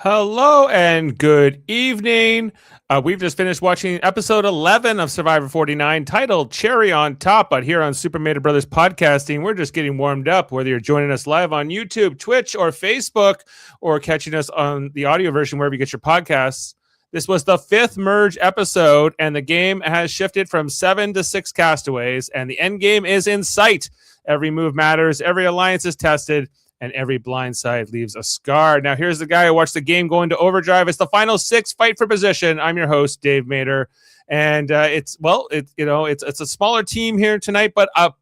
Hello and good evening. We've just finished watching episode 11 of Survivor 49 titled Cherry on Top. But here on Super Mater Brothers Podcasting, we're just getting warmed up. Whether you're joining us live on YouTube, Twitch, or Facebook, or catching us on the audio version wherever you get your podcasts. This was the 5th merge episode, and the game has shifted from 7 to 6 castaways, and the end game is in sight. Every move matters, every alliance is tested, and every blindside leaves a scar. Now, here's the guy who watched the game go into overdrive. It's the final 6 fight for position. I'm your host, Dave Mater, and it's a smaller team here tonight, but a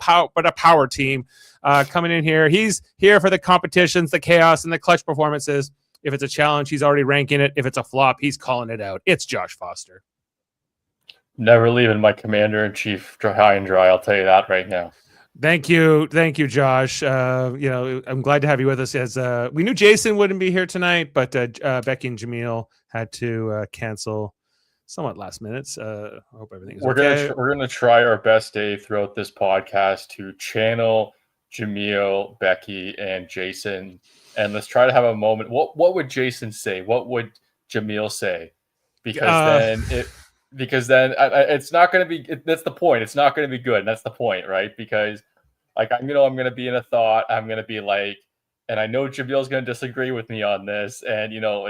power team coming in here. He's here for the competitions, the chaos, and the clutch performances. If it's a challenge, he's already ranking it. If it's a flop, he's calling it out. It's Josh Foster. Never leaving my commander-in-chief high and dry. I'll tell you that right now. Thank you, Josh. I'm glad to have you with us. As we knew Jason wouldn't be here tonight, but Becky and Jamil had to cancel somewhat last minute. I hope everything's okay. We're gonna try our best, Dave, throughout this podcast to channel Jamil, Becky, and Jason, and let's try to have a moment. What would Jason say? What would Jamil say? Because then it's not going to be. That's the point. It's not going to be good. And that's the point, right? Because I'm going to be in a thought. I'm going to be like, and I know Jamil's going to disagree with me on this. And no,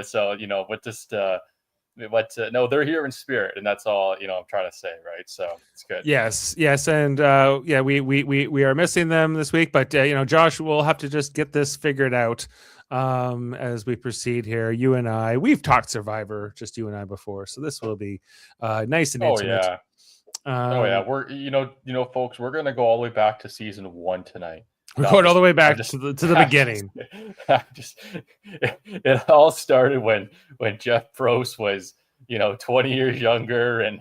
they're here in spirit, and that's all I'm trying to say, right? So it's good. Yes, and we are missing them this week, but Josh, we'll have to just get this figured out as we proceed here. You and I, we've talked Survivor, just you and I before, so this will be nice and intimate. We're folks, we're gonna go all the way back to season 1 tonight. We're going all the way back to the beginning. It all started when Jeff Probst was 20 years younger and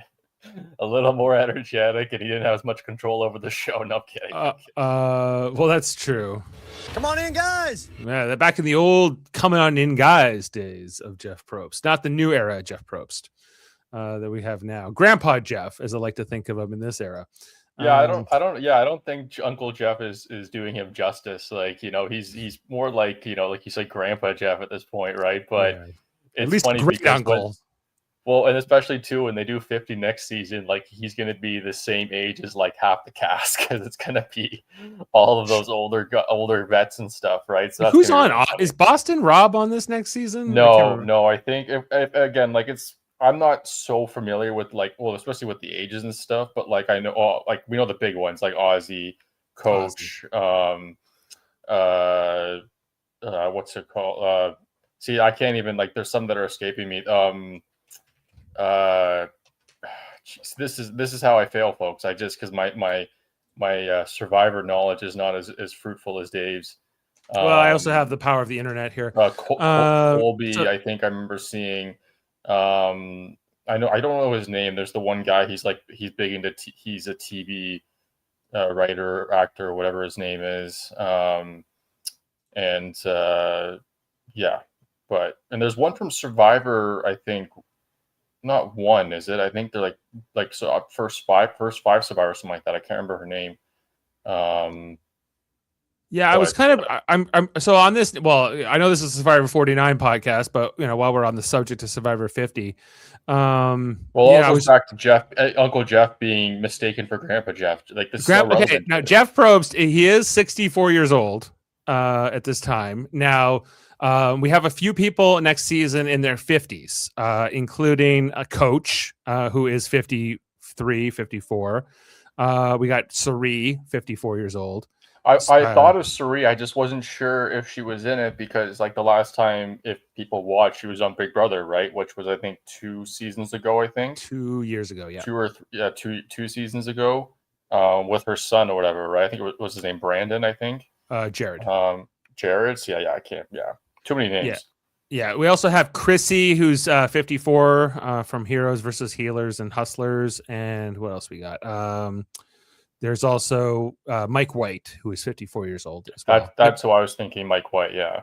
a little more energetic, and he didn't have as much control over the show. No, I'm kidding. Well, that's true. Come on in, guys. Yeah, they're back in the old coming on in guys days of Jeff Probst, not the new era Jeff Probst that we have now. Grandpa Jeff, as I like to think of him in this era. Yeah, I don't think Uncle Jeff is doing him justice. He's more like you said, Grandpa Jeff at this point, right? But yeah. It's at least funny great because uncle. Well, and especially too when they do 50 next season, he's going to be the same age as half the cast, because it's going to be all of those older vets and stuff, right? So who's on? Is Boston Rob on this next season? No. I think if again, I'm not so familiar with especially with the ages and stuff, but I know we know the big ones like Ozzy, Coach, what's it called? See, I can't even there's some that are escaping me. This is how I fail, folks. I just because my Survivor knowledge is not as fruitful as Dave's. Well, I also have the power of the internet here. Colby, I think I remember seeing. I don't know his name. There's the one guy. He's big into. He's a TV writer, actor, whatever his name is. And there's one from Survivor. I think not one, is it? I think they're first five Survivor, something like that. I can't remember her name. I was kind of I'm so on this. Well, I know this is a Survivor 49 podcast, but while we're on the subject of Survivor 50, I was back to Jeff, Uncle Jeff being mistaken for Grandpa Jeff. Now Jeff Probst, he is 64 years old at this time. Now we have a few people next season in their 50s, including a Coach who is 53, 54. We got Sari, 54 years old. I thought of Sari. I just wasn't sure if she was in it because, the last time, if people watched, she was on Big Brother, right? Which was, I think, 2 seasons ago. I think 2 years ago, yeah. 2 seasons ago, with her son or whatever, right? I think it was his name Brandon. I think. Jared. Jared's. Yeah. I can't. Yeah. Too many names. Yeah. We also have Chrissy, who's 54, from Heroes versus Healers and Hustlers, and what else we got? There's also Mike White, who is 54 years old as well. That's who I was thinking, Mike White, yeah.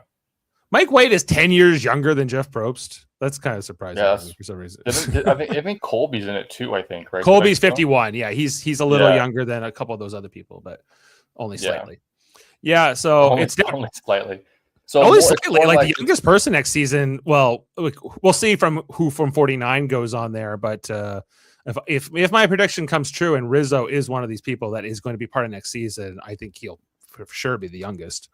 Mike White is 10 years younger than Jeff Probst. That's kind of surprising for some reason. I think Colby's in it too, I think, right? Colby's 51. Yeah, he's a little younger than a couple of those other people, but only slightly. Yeah, so only slightly. So Only it's slightly, more like the like youngest person next season. Well, we'll see from 49 goes on there, but if my prediction comes true and Rizzo is one of these people that is going to be part of next season, I think he'll for sure be the youngest.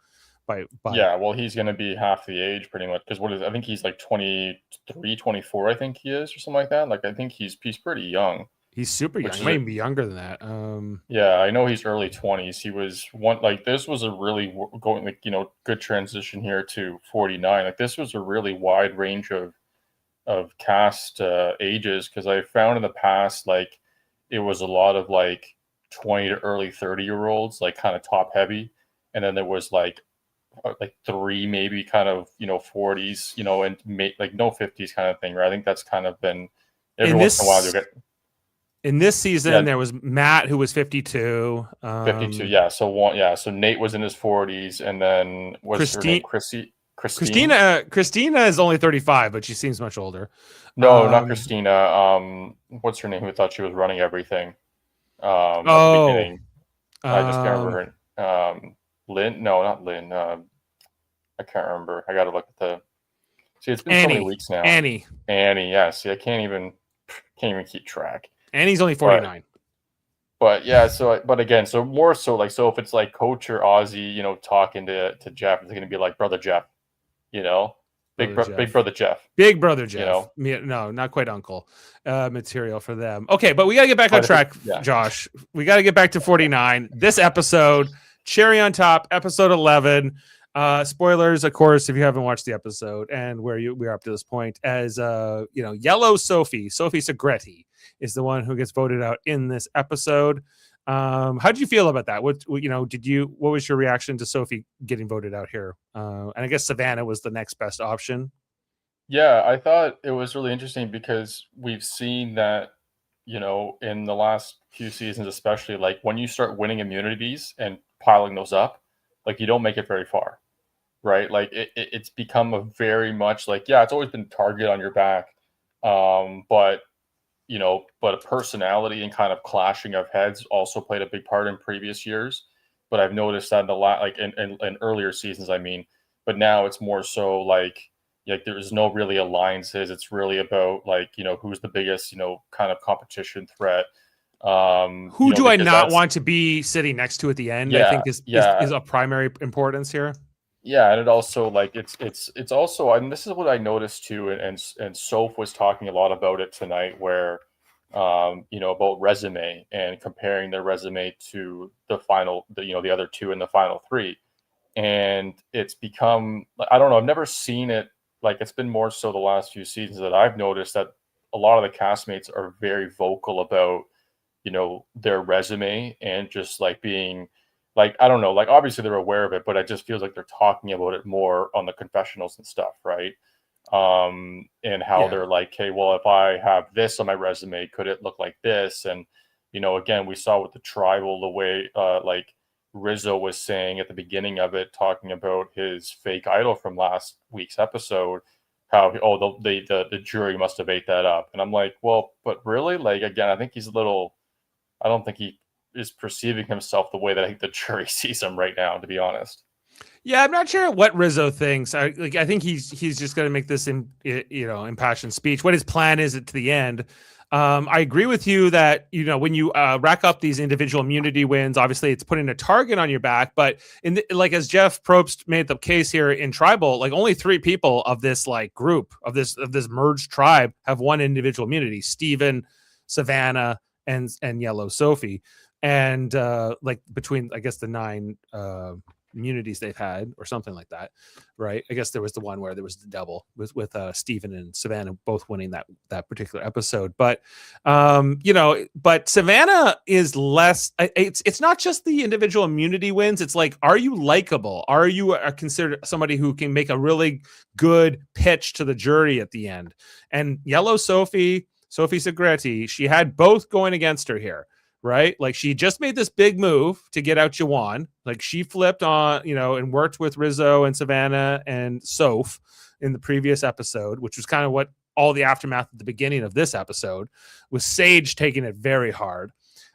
yeah, well, he's going to be half the age pretty much because I think he's like 23, 24, I think he is or something like that. Like I think he's pretty young. He's super young. He might even be younger than that. Yeah, I know he's early 20s. He was this was a really going like, good transition here to 49. Like this was a really wide range of cast ages because I found in the past like it was a lot of like 20 to early 30-year-olds, like kind of top heavy, and then there was like 3 maybe kind of 40s, and like no 50s kind of thing. Right? I think that's kind of been every once in a while you get. In this season, there was Matt who was 52. 52, yeah. So Nate was in his 40s, and then what's her name? Christina is only 35, but she seems much older. No, not Christina. What's her name? Who thought she was running everything? At the beginning, I just can't remember her. Lynn? No, not Lynn. I can't remember. I got to look at the. See, it's been so many weeks now. Annie. Yeah. See, I can't even keep track. Annie's only 49. But yeah, but again, so more so like if it's like Coach or Ozzy, talking to Jeff, it's going to be like Brother Jeff, Big Brother Jeff. Big Brother Jeff. No, not quite uncle material for them. Okay, but we got to get back on track, Josh. We got to get back to 49. This episode, cherry on top, episode 11. Spoilers, of course, if you haven't watched the episode and we are up to this point, as Yellow Sophie Segretti is the one who gets voted out in this episode. How did you feel about that? What was your reaction to Sophie getting voted out here? And I guess Savannah was the next best option. Yeah, I thought it was really interesting because we've seen that, in the last few seasons, especially like when you start winning immunities and piling those up, like you don't make it very far, right? Like it's become a very much like, yeah, it's always been target on your back. But a personality and kind of clashing of heads also played a big part in previous years. But I've noticed that in earlier seasons, I mean, but now it's more so like there's no really alliances. It's really about like, who's the biggest, kind of competition threat. Who do I not want to be sitting next to at the end? Yeah, I think is a primary importance here. Yeah, and it also like it's also, and this is what I noticed too, and Soph was talking a lot about it tonight, where about resume and comparing their resume to the other two in the final 3, and it's become, I don't know, I've never seen it like, it's been more so the last few seasons that I've noticed that a lot of the castmates are very vocal about their resume and just like being like, I don't know, like obviously they're aware of it, but it just feels like they're talking about it more on the confessionals and stuff, right? And how they're like, hey, well, if I have this on my resume, could it look like this? And again, we saw with the tribal, the way like Rizzo was saying at the beginning of it, talking about his fake idol from last week's episode, how the jury must have ate that up. And I'm like, well, but really, like, again, I think he's I don't think he is perceiving himself the way that I think the jury sees him right now, to be honest. Yeah, I'm not sure what Rizzo thinks. I think he's just going to make this impassioned speech. What his plan is to the end. I agree with you that when you rack up these individual immunity wins, obviously it's putting a target on your back. But as Jeff Probst made the case here in Tribal, like only 3 people of this like group of this merged tribe have one individual immunity: Steven, Savannah, and Yellow Sophie. And like between, I guess, the 9 immunities they've had or something like that, right? I guess there was the one where there was the double with Stephen and Savannah both winning that particular episode. But but Savannah is less. It's not just the individual immunity wins. It's like, are you likable? Are you considered somebody who can make a really good pitch to the jury at the end? And Yellow Sophie Segretti, she had both going against her here. Right? Like she just made this big move to get out Jawan. Like she flipped on, and worked with Rizzo and Savannah and Soph in the previous episode, which was kind of what all the aftermath at the beginning of this episode was. Sage taking it very hard.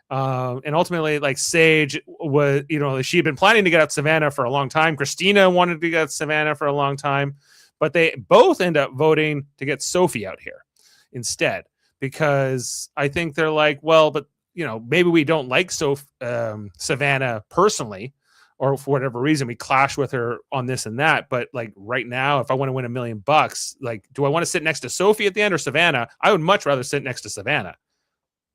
And ultimately, like Sage was, she had been planning to get out Savannah for a long time. Christina wanted to get Savannah for a long time, but they both end up voting to get Sophie out here instead, because I think they're like, well, but maybe we don't like Savannah personally, or for whatever reason we clash with her on this and that. But like right now, if I want to win $1 million, like, do I want to sit next to Sophie at the end or Savannah? I would much rather sit next to Savannah.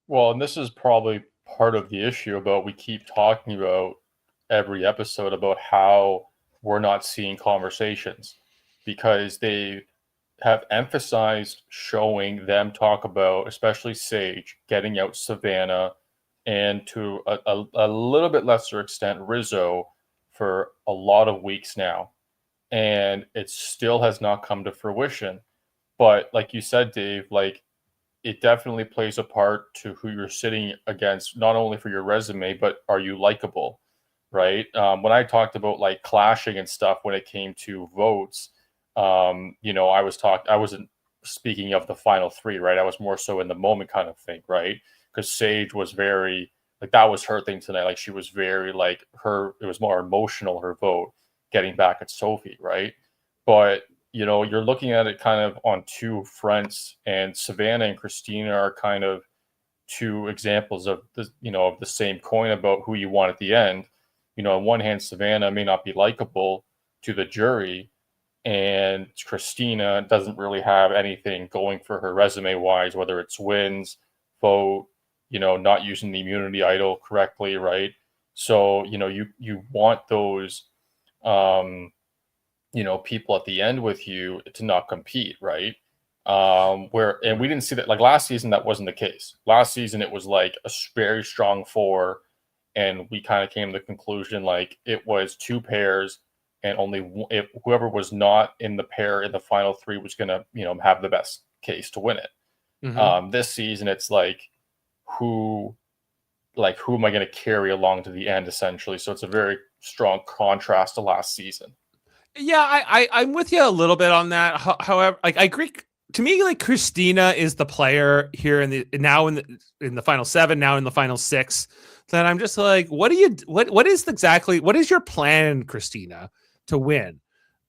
Well, and this is probably part of the issue about we keep talking about every episode about how we're not seeing conversations, because they have emphasized showing them talk about, especially Sage, getting out Savannah, and to a little bit lesser extent Rizzo, for a lot of weeks now, and it still has not come to fruition. But like you said, Dave, like, it definitely plays a part to who you're sitting against, not only for your resume, but are you likable, right? When I talked about like clashing and stuff when it came to votes, I wasn't speaking of the final three, right? I was more so in the moment kind of thing, right? Because Sage was very, like, that was her thing tonight. Like, she was very, like, it was more emotional, her vote, getting back at Sophie, right? But you're looking at it kind of on two fronts, and Savannah and Christina are kind of two examples of of the same coin about who you want at the end. On one hand, Savannah may not be likable to the jury, and Christina doesn't really have anything going for her resume wise, whether it's wins, vote, not using the immunity idol correctly, right? So, you want those, people at the end with you to not compete, right? And we didn't see that, like, last season. That wasn't the case. Last season it was like a very strong four, and we kind of came to the conclusion like it was two pairs, and only if whoever was not in the pair in the final three was gonna have the best case to win it. This season it's like who am I going to carry along to the end, essentially. So it's a very strong contrast to last season. Yeah, I'm with you a little bit on that. However, like, I agree. To me, like, Christina is the player here in the final seven, now in the final six. Then I'm just like, what is your plan, Christina, to win?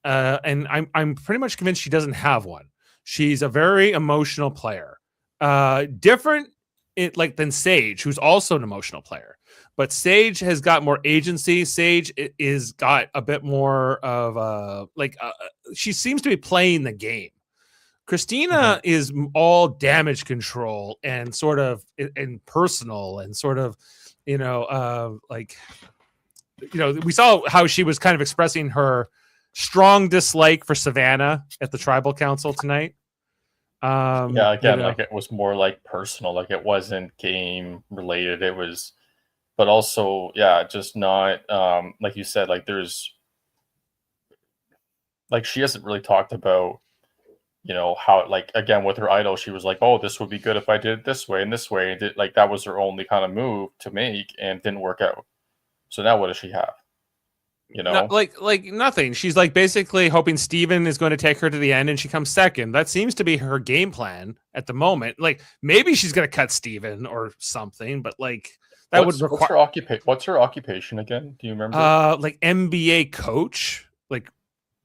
And I'm pretty much convinced she doesn't have one. She's a very emotional player, different than Sage, who's also an emotional player. But Sage has got more agency. Sage is got a bit more of she seems to be playing the game. Christina is all damage control and sort of impersonal and sort of, we saw how she was kind of expressing her strong dislike for Savannah at the tribal council tonight. Like, it was more like personal, like it wasn't game related. It was, but also, just not, like you said, like there's, like, she hasn't really talked about, how, like, again, with her idol, she was like, oh, this would be good if I did it this way and this way. And like, that was her only kind of move to make, and didn't work out. So now what does she have? Like nothing. She's like basically hoping Steven is going to take her to the end and she comes second. That seems to be her game plan at the moment. Like, maybe she's going to cut Steven or something, but like that would require. What's her occupation again? Do you remember? Like NBA coach, like,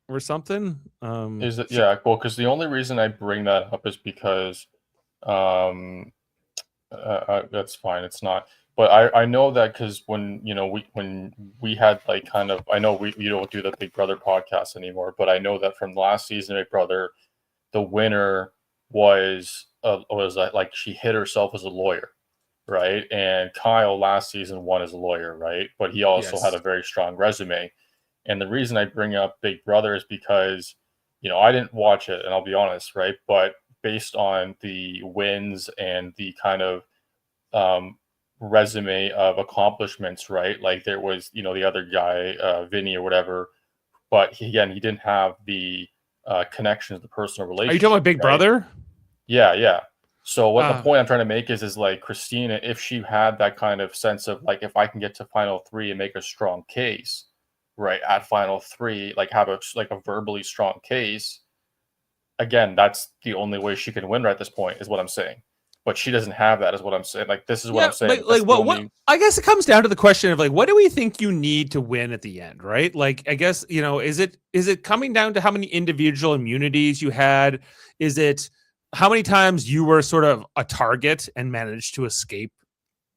or something. Is it? Yeah. Well, because the only reason I bring that up is because, that's fine. It's not. But I know that because when we had, like, kind of, I know you don't do the Big Brother podcast anymore, but I know that from last season Big Brother, the winner was like, she hit herself as a lawyer, right? And Kyle last season won as a lawyer, right? But he also had a very strong resume. And the reason I bring up Big Brother is because, I didn't watch it, and I'll be honest, right? But based on the wins and the kind of resume of accomplishments, right? Like, there was, the other guy, Vinny or whatever, but he didn't have the connections, the personal relationship. Are you talking about Big Brother? Yeah. So what the point I'm trying to make is like, Christina, if she had that kind of sense of like, if I can get to final three and make a strong case, right, at final three, like have a verbally strong case, again, that's the only way she can win right at this point, is what I'm saying. but she doesn't have that, is what I'm saying. Like, this is what Yeah, I'm saying. but That's like the what only. I guess it comes down to the question of like what do we think you need to win at the end, right? Like I guess, is it coming down to how many individual immunities you had? Is it how many times you were sort of a target and managed to escape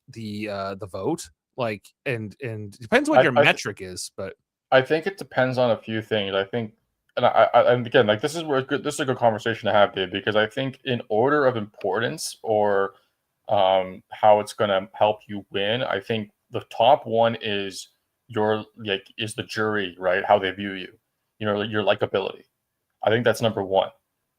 the vote? Like and depends what I your I, metric is, but I think it depends on a few things. I think, and again, like, this is where this is a good conversation to have, Dave, because I think in order of importance, or how it's going to help you win, I think the top one is is the jury, right? How they view you, your likability. I think that's number one,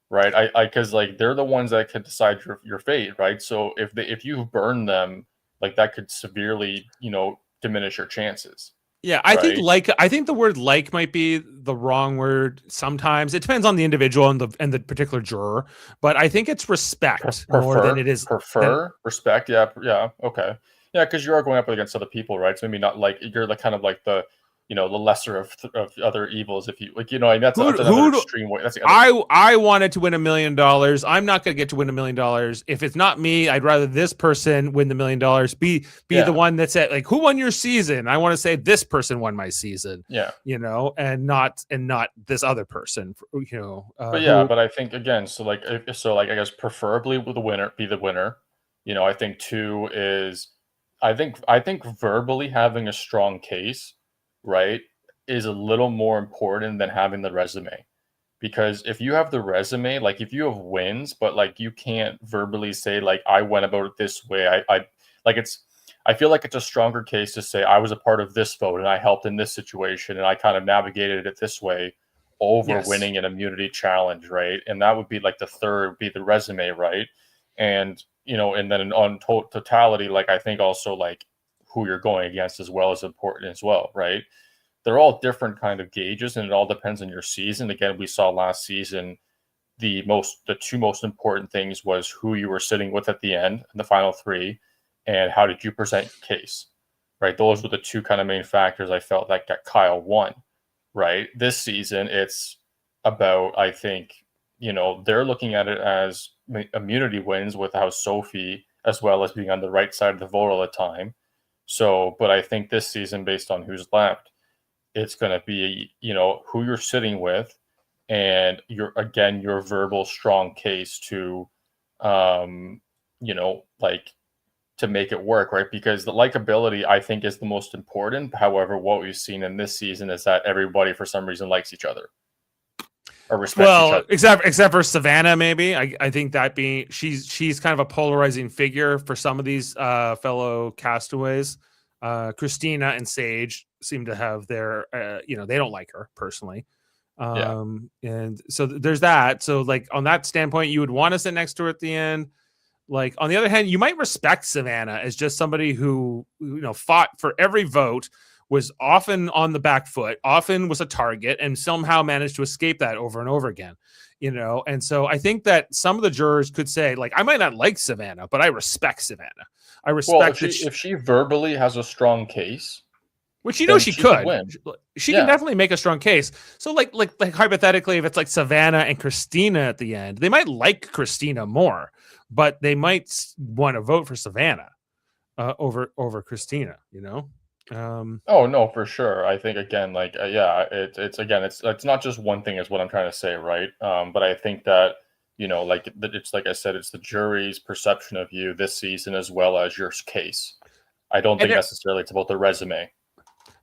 right? Because like they're the ones that can decide your fate, right? So if you burn them, like, that could severely, diminish your chances, yeah, right? I think the word like might be the wrong word sometimes. It depends on the individual and the particular juror, but I think it's respect more than Prefer, it is than prefer, respect. Yeah, yeah, okay, yeah, because you are going up against other people, right? So maybe not like you're like kind of like the lesser of other evils, if you like, that's another who extreme way. That's the other. I wanted to win $1 million. I'm not going to get to win $1 million. If it's not me, I'd rather this person win the $1 million. Be the Yeah, one that said like, who won your season? I want to say this person won my season, yeah, and not this other person, but yeah, who but I think again, so like, I guess preferably with the winner be the winner. I think two is, I think verbally having a strong case, right, is a little more important than having the resume. Because if you have the resume, like, if you have wins, but like you can't verbally say like, I went about it this way, I like it's I feel like it's a stronger case to say I was a part of this vote and I helped in this situation and I kind of navigated it this way, over yes. winning an immunity challenge, right? And that would be like the third, be the resume, right? And and then on totality, like, I think also, like, who you're going against as well is important as well, right? They're all different kind of gauges, and it all depends on your season. Again, we saw last season the two most important things was who you were sitting with at the end in the final three, and how did you present your case, right? Those were the two kind of main factors I felt that got Kyle won, right? This season, it's about, I think, they're looking at it as immunity wins with how Sophie, as well as being on the right side of the vote all the time. So, but I think this season, based on who's left, it's going to be, who you're sitting with, and your verbal strong case to, like, to make it work, right? Because the likability, I think, is the most important. However, what we've seen in this season is that everybody, for some reason, likes each other or respects each Well, other. except for Savannah, maybe. I think that being she's kind of a polarizing figure for some of these fellow castaways. Christina and Sage seem to have their they don't like her personally. Yeah. And so there's that. So like on that standpoint, you would want to sit next to her at the end. Like on the other hand, you might respect Savannah as just somebody who fought for every vote, was often on the back foot, often was a target, and somehow managed to escape that over and over again. And so I think that some of the jurors could say, like, I might not like Savannah, but I respect Savannah. I Well, respect that, if she verbally has a strong case, which then she she could could. win. She can Yeah. definitely make a strong case. So like hypothetically, if it's like Savannah and Christina at the end, they might like Christina more, but they might want to vote for Savannah over Christina. Oh no, for sure. I think, again, like, yeah, it's again, it's not just one thing, is what I'm trying to say, right? But I think that, like, it's like I said, it's the jury's perception of you this season as well as your case. I don't And think necessarily it's about the resume.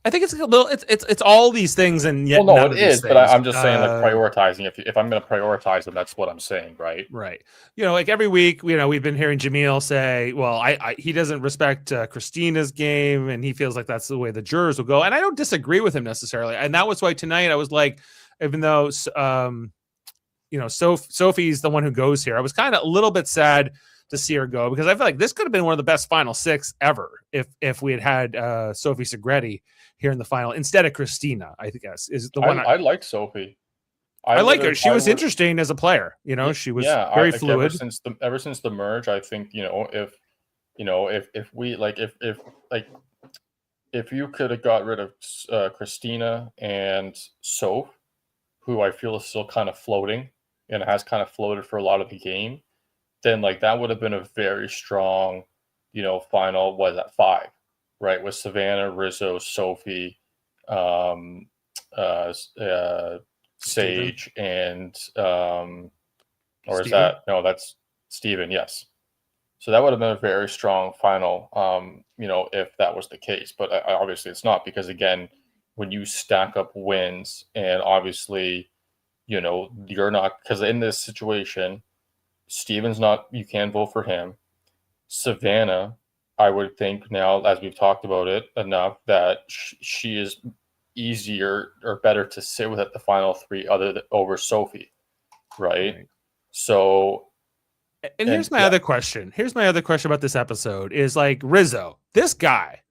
I think it's a little, it's all these things and Well, yet no, none it of these is, but things. I'm just saying, like, prioritizing. If I'm going to prioritize them, that's what I'm saying, right? Right. Like every week, we've been hearing Jamil say, well, he doesn't respect Christina's game and he feels like that's the way the jurors will go. And I don't disagree with him necessarily. And that was why tonight I was like, even though, Sophie's the one who goes here, I was kind of a little bit sad to see her go because I feel like this could have been one of the best final six ever if we had Sophie Segretti here in the final instead of Christina. I think is the one I like Sophie. I like her. She was interesting as a player. She was Yeah, very like, ever fluid. since the merge, I think, if we like, if like, if you could have got rid of Christina and Soph, who I feel is still kind of floating and has kind of floated for a lot of the game, then like that would have been a very strong, final, was at 5, right? With Savannah, Rizzo, Sophie, um, Sage, and or is Steven? that no? That's Steven. Yes. So that would have been a very strong final, if that was the case. But obviously it's not, because again, when you stack up wins, and obviously, you're not, because in this situation, Steven's not. You can't vote for him. Savannah, I would think now, as we've talked about it enough, that she is easier or better to sit with at the final 3 over Sophie, right? So, and here's my other question. Here's my other question about this episode is like Rizzo, this guy,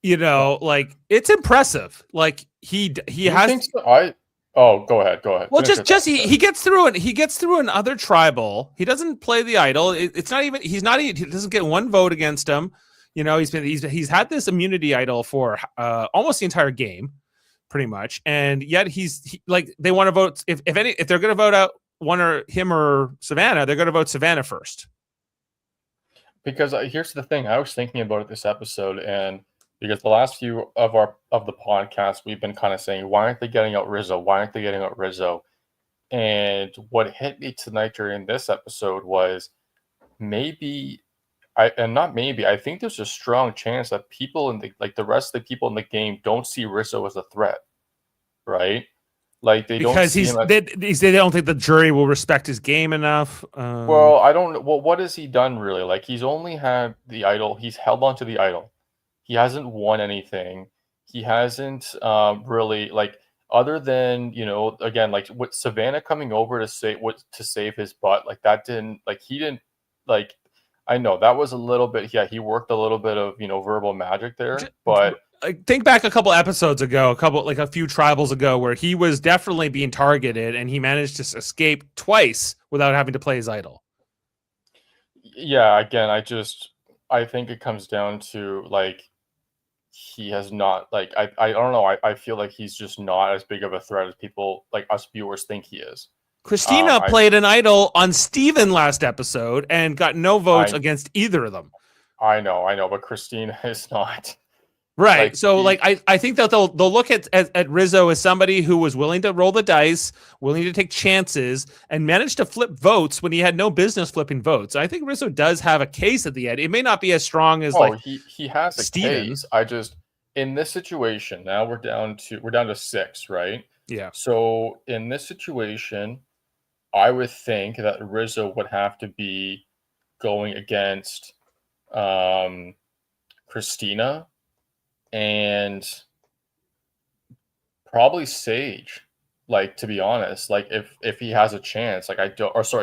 like it's impressive. Like he has. Think so? Go ahead. Well, just he gets through it. He gets through another tribal. He doesn't play the idol. It's not even. He doesn't get one vote against him. He's had this immunity idol for almost the entire game, pretty much, and yet they want to vote. If they're going to vote out him or Savannah, they're going to vote Savannah first. Because here's the thing, I was thinking about it this episode, and because the last few of the podcast, we've been kind of saying, why aren't they getting out Rizzo? Why aren't they getting out Rizzo? And what hit me tonight during this episode was I think there's a strong chance that people the rest of the people in the game don't see Rizzo as a threat, right? Like they don't they don't think the jury will respect his game enough. Well, I don't know. Well, what has he done really? Like he's only had the idol. He's held on to the idol. He hasn't won anything. He hasn't really, like, other than again, like with Savannah coming over to save his butt, like that didn't, like he didn't, like, I know that was a little bit, he worked a little bit of verbal magic there, but. Think back a couple episodes ago, a few tribals ago, where he was definitely being targeted and he managed to escape twice without having to play his idol. Yeah, again, I think it comes down to like he has not, like, I don't know, I feel like he's just not as big of a threat as people like us viewers think he is. Christina played an idol on Steven last episode and got no votes against either of them. I know, but Christina is not. Right. So I think that they'll look at Rizzo as somebody who was willing to roll the dice, willing to take chances, and managed to flip votes when he had no business flipping votes. I think Rizzo does have a case at the end. It may not be as strong as he has a case. In this situation, now we're down to 6, right? Yeah. So in this situation, I would think that Rizzo would have to be going against Christina and probably Sage, like, to be honest, like if he has a chance, like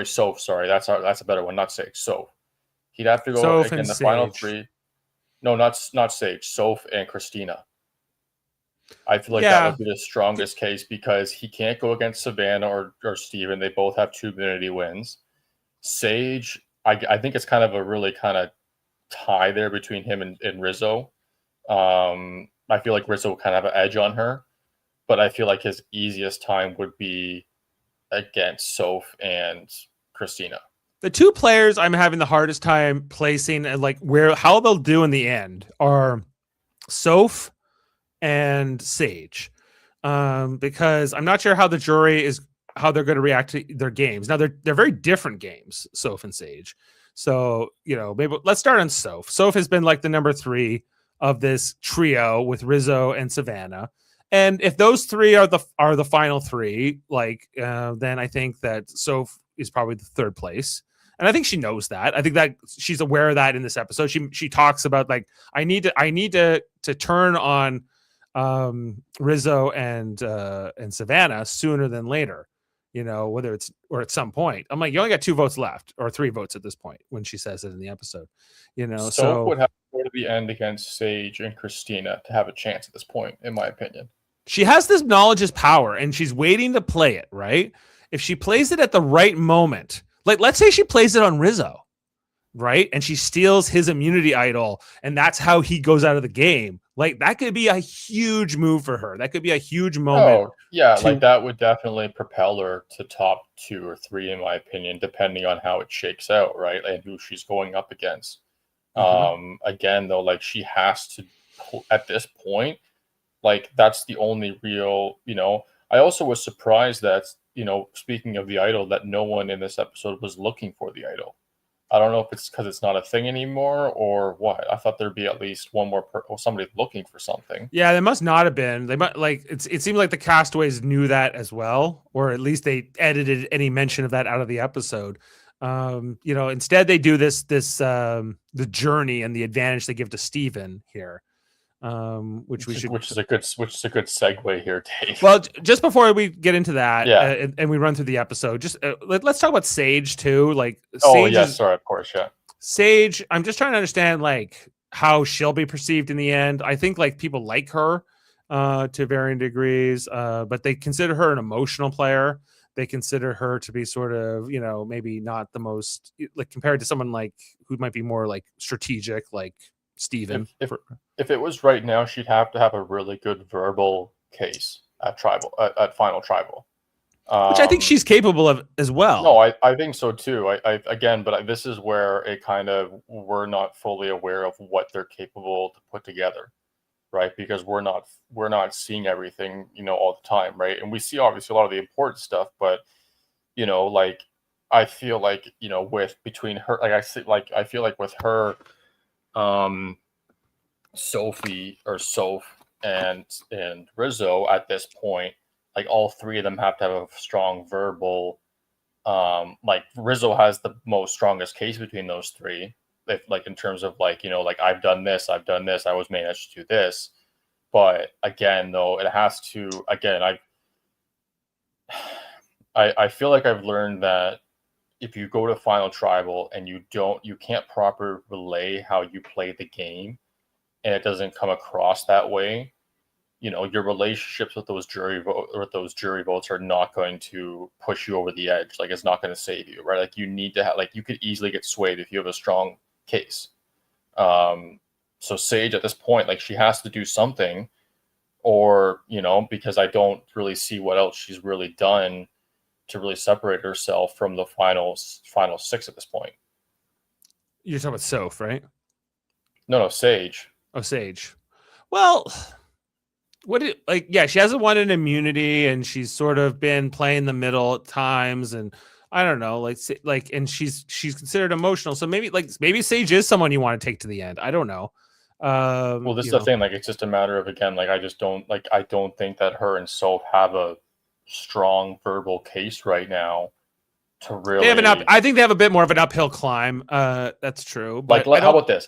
Soph, sorry, that's a better one, not Sage, Soph. He'd have to go in the final 3. No, not Sage, Soph and Christina. I feel like that would be the strongest case, because he can't go against Savannah or Steven. They both have 2 immunity wins. Sage, I think it's kind of a really kind of tie there between him and Rizzo. I feel like Rizzo will kind of have an edge on her, but I feel like his easiest time would be against Soph and Christina. The 2 players I'm having the hardest time placing and like how they'll do in the end are Soph and Sage, because I'm not sure how the jury how they're going to react to their games. Now they're very different games, Soph and Sage. So maybe let's start on Soph. Soph has been like the number 3 of this trio with Rizzo and Savannah, and if those 3 are the final 3, then I think that Soph is probably the 3rd place, and I think she knows that. I think that she's aware of that in this episode. She talks about like I need to turn on Rizzo and Savannah sooner than later, whether it's or at some point. I'm like, you only got 2 votes left, or 3 votes at this point when she says it in the episode, So would have to go to the end against Sage and Christina to have a chance at this point, in my opinion. She has this knowledge is power, and she's waiting to play it, right? If she plays it at the right moment, like let's say she plays it on Rizzo, right? And she steals his immunity idol, and that's how he goes out of the game. Like that could be a huge move for her. That could be a huge moment. Oh, yeah, like to that would definitely propel her to top 2 or 3, in my opinion, depending on how it shakes out, right? And who she's going up against. Again, though, like she has to, at this point, like that's the only real, I also was surprised that, speaking of the idol, that no one in this episode was looking for the idol. I don't know if it's because it's not a thing anymore or what. I thought there'd be at least one more or somebody looking for something. Yeah, they must not have been. They might it seemed like the castaways knew that as well, or at least they edited any mention of that out of the episode. Instead they do the journey and the advantage they give to Steven here. Which is a good segue here, Dave. Well, just before we get into that, yeah, and we run through the episode, just let's talk about Sage too. Like, sorry, of course, yeah. Sage, I'm just trying to understand like how she'll be perceived in the end. I think like people like her to varying degrees, but they consider her an emotional player. They consider her to be sort of, maybe not the most like compared to someone like who might be more like strategic, like Steven. If it was right now, she'd have to have a really good verbal case at final tribal, which I think she's capable of as well. No, I think so too. But this is where it kind of we're not fully aware of what they're capable to put together, right? Because we're not seeing everything, all the time, right? And we see obviously a lot of the important stuff, but like I feel like between her, I feel like with her, Sophie or Soph and Rizzo at this point, like all three of them have to have a strong verbal. Like Rizzo has the strongest case between those three, if like in terms of like like I've done this, I was managed to do this, but again though it has to I feel like I've learned that if you go to final tribal and you can't properly relay how you play the game, and it doesn't come across that way, your relationships with those jury votes are not going to push you over the edge. Like it's not going to save you, right? Like you need to have, like you could easily get swayed if you have a strong case. So Sage at this point, like she has to do something, or because I don't really see what else she's really done to really separate herself from the final six at this point. You're talking about Soph, right? No, Sage. Oh, Sage. Well, she hasn't won an immunity, and she's sort of been playing the middle at times, and I don't know, and she's considered emotional. So maybe Sage is someone you want to take to the end. I don't know. Well, this is the thing. Like, it's just a matter of, again, like I don't think that her and Soph have a strong verbal case right now to really. I think they have a bit more of an uphill climb. That's true. But how about this?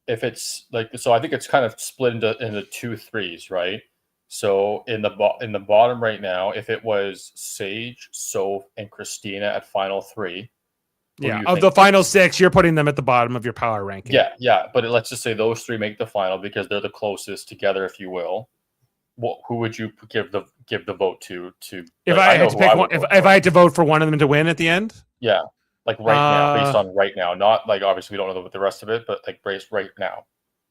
If it's like, so I think it's kind of split into 2 3s, right? So in the bottom right now, if it was Sage, Soph, and Christina at final 3. Yeah, of the final 6, you're putting them at the bottom of your power ranking. Yeah. But let's just say those 3 make the final because they're the closest together, if you will. Who would you give the vote to? If I had to pick one, if I had to vote for one of them to win at the end? Yeah, like right now, based on right now, not like obviously we don't know the rest of it, but like based right now.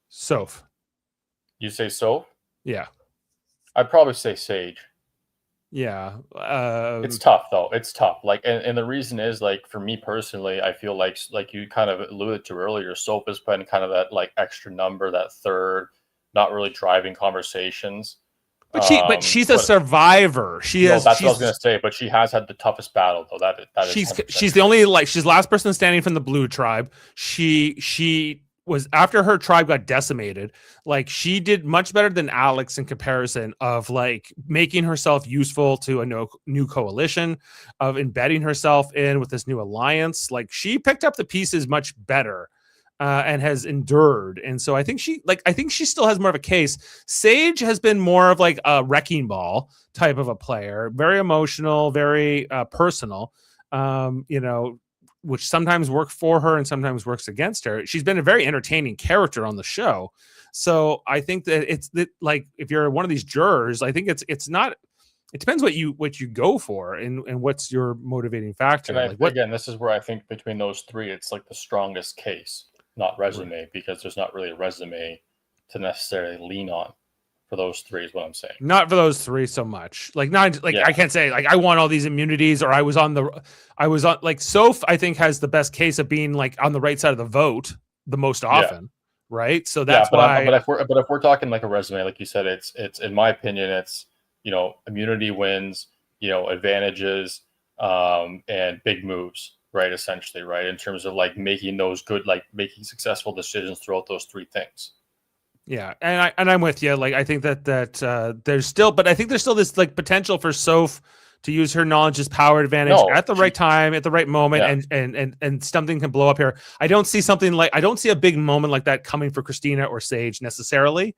Soph. You say Soph? Yeah. I'd probably say Sage. Yeah. It's tough though. It's tough. Like, and the reason is, like, for me personally, I feel like you kind of alluded to earlier, Soph has been kind of that like extra number, that third, not really driving conversations. But she's a survivor. That's what I was gonna say. But she has had the toughest battle, though. That she's the only, like, she's the last person standing from the blue tribe. She was, after her tribe got decimated, like she did much better than Alex in comparison of like making herself useful to a new coalition, of embedding herself in with this new alliance. Like she picked up the pieces much better. And has endured, and so I think she still has more of a case. Sage has been more of like a wrecking ball type of a player, very emotional, very personal. Which sometimes works for her and sometimes works against her. She's been a very entertaining character on the show, so I think that like if you're one of these jurors, I think it's not. It depends what you go for and what's your motivating factor. And again, this is where I think between those 3, it's like the strongest case. not resume, because there's not really a resume to necessarily lean on for those three is what I'm saying. Not for those three so much. Like not like I can't say like I want all these immunities or I was on like Soph, I think has the best case of being like on the right side of the vote the most often. Right. So that's why but if we're talking like a resume, like you said, it's in my opinion, it's immunity wins, advantages, and big moves, right? Essentially, right, in terms of like making those good, like making successful decisions throughout those three things. Yeah, and I'm with you. Like I think that there's still, but I think there's still this like potential for Soph to use her knowledge as power advantage at the right time, at the right moment, and something can blow up here. I don't see a big moment like that coming for Christina or Sage necessarily.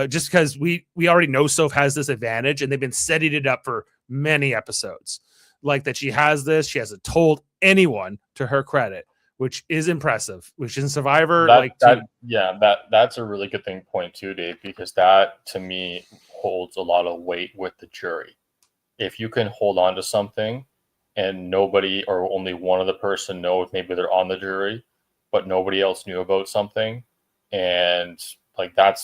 Just because we already know Soph has this advantage, and they've been setting it up for many episodes, like that she has this. She hasn't told anyone, to her credit, which is impressive. Which in Survivor, that's a really good thing point too, Dave, because that to me holds a lot of weight with the jury. If you can hold on to something and nobody or only one of the person knows, maybe they're on the jury, but nobody else knew about something, and like that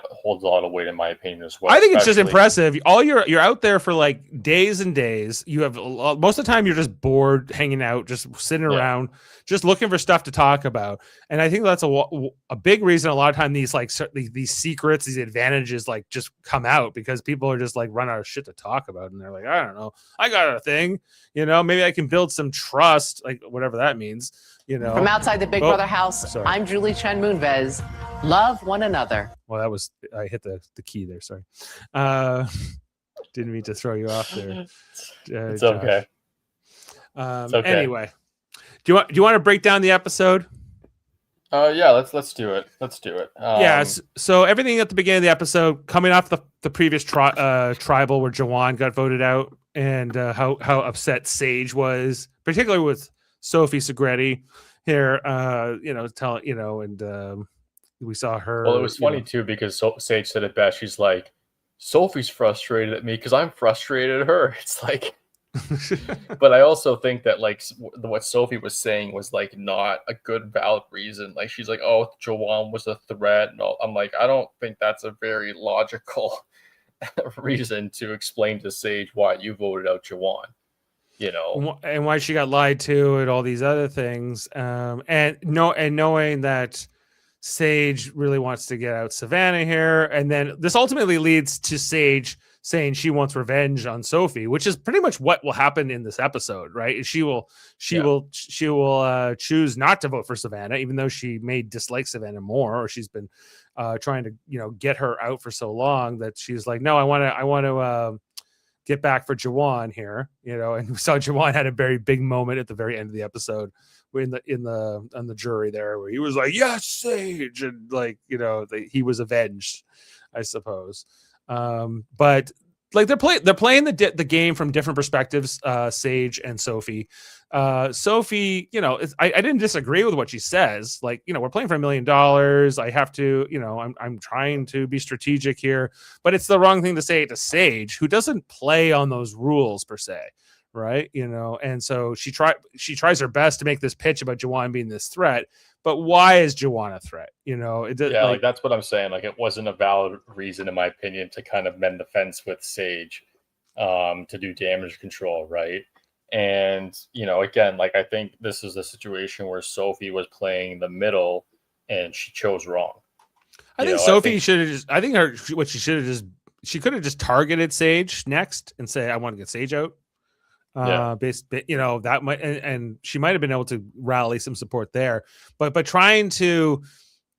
holds a lot of weight in my opinion as well. I think it's just impressive. You're out there for like days and days. You have most of the time you're just bored, hanging out, just sitting around, just looking for stuff to talk about. And I think that's a big reason. A lot of time these secrets, these advantages, like just come out because people are just like run out of shit to talk about, and they're like, I don't know, I got a thing, maybe I can build some trust, like whatever that means. From outside the Big Brother house, sorry. I'm Julie Chen Moonves. Love one another. Well, I hit the key there. Sorry. Didn't mean to throw you off there. It's okay. It's okay. Anyway, do you want to break down the episode? Yeah, let's do it. Let's do it. Yes. So everything at the beginning of the episode, coming off the previous tribal where Jawan got voted out, and how upset Sage was, particularly with Sophie Segretti here, we saw her. Well, it was funny too, because Sage said it best. She's like, Sophie's frustrated at me because I'm frustrated at her. It's like, but I also think that like what Sophie was saying was like not a good valid reason. Like she's like, oh, Jawan was a threat. And I'm like, I don't think that's a very logical reason to explain to Sage why you voted out Jawan. And why she got lied to and all these other things. And knowing that Sage really wants to get out Savannah here. And then this ultimately leads to Sage saying she wants revenge on Sophie, which is pretty much what will happen in this episode, right? She will choose not to vote for Savannah, even though she may dislike Savannah more, or she's been trying to, get her out for so long that she's like, no, I want to get back for Jawan here, and we saw Jawan had a very big moment at the very end of the episode on the jury there, where he was like, yes, Sage, and like, he was avenged, I suppose. But like they're playing the game from different perspectives, Sage and Sophie. Sophie, I didn't disagree with what she says. Like, we're playing for $1 million. I have to, I'm trying to be strategic here, but it's the wrong thing to say to Sage, who doesn't play on those rules per se. Right. And so she tries her best to make this pitch about Jawan being this threat, but why is Jawan a threat? Like that's what I'm saying. Like it wasn't a valid reason, in my opinion, to kind of mend the fence with Sage, to do damage control. Right. And, again, like I think this is a situation where Sophie was playing the middle and she chose wrong. I think Sophie should have she could have just targeted Sage next and say, I want to get Sage out. That might, and she might have been able to rally some support there, but trying to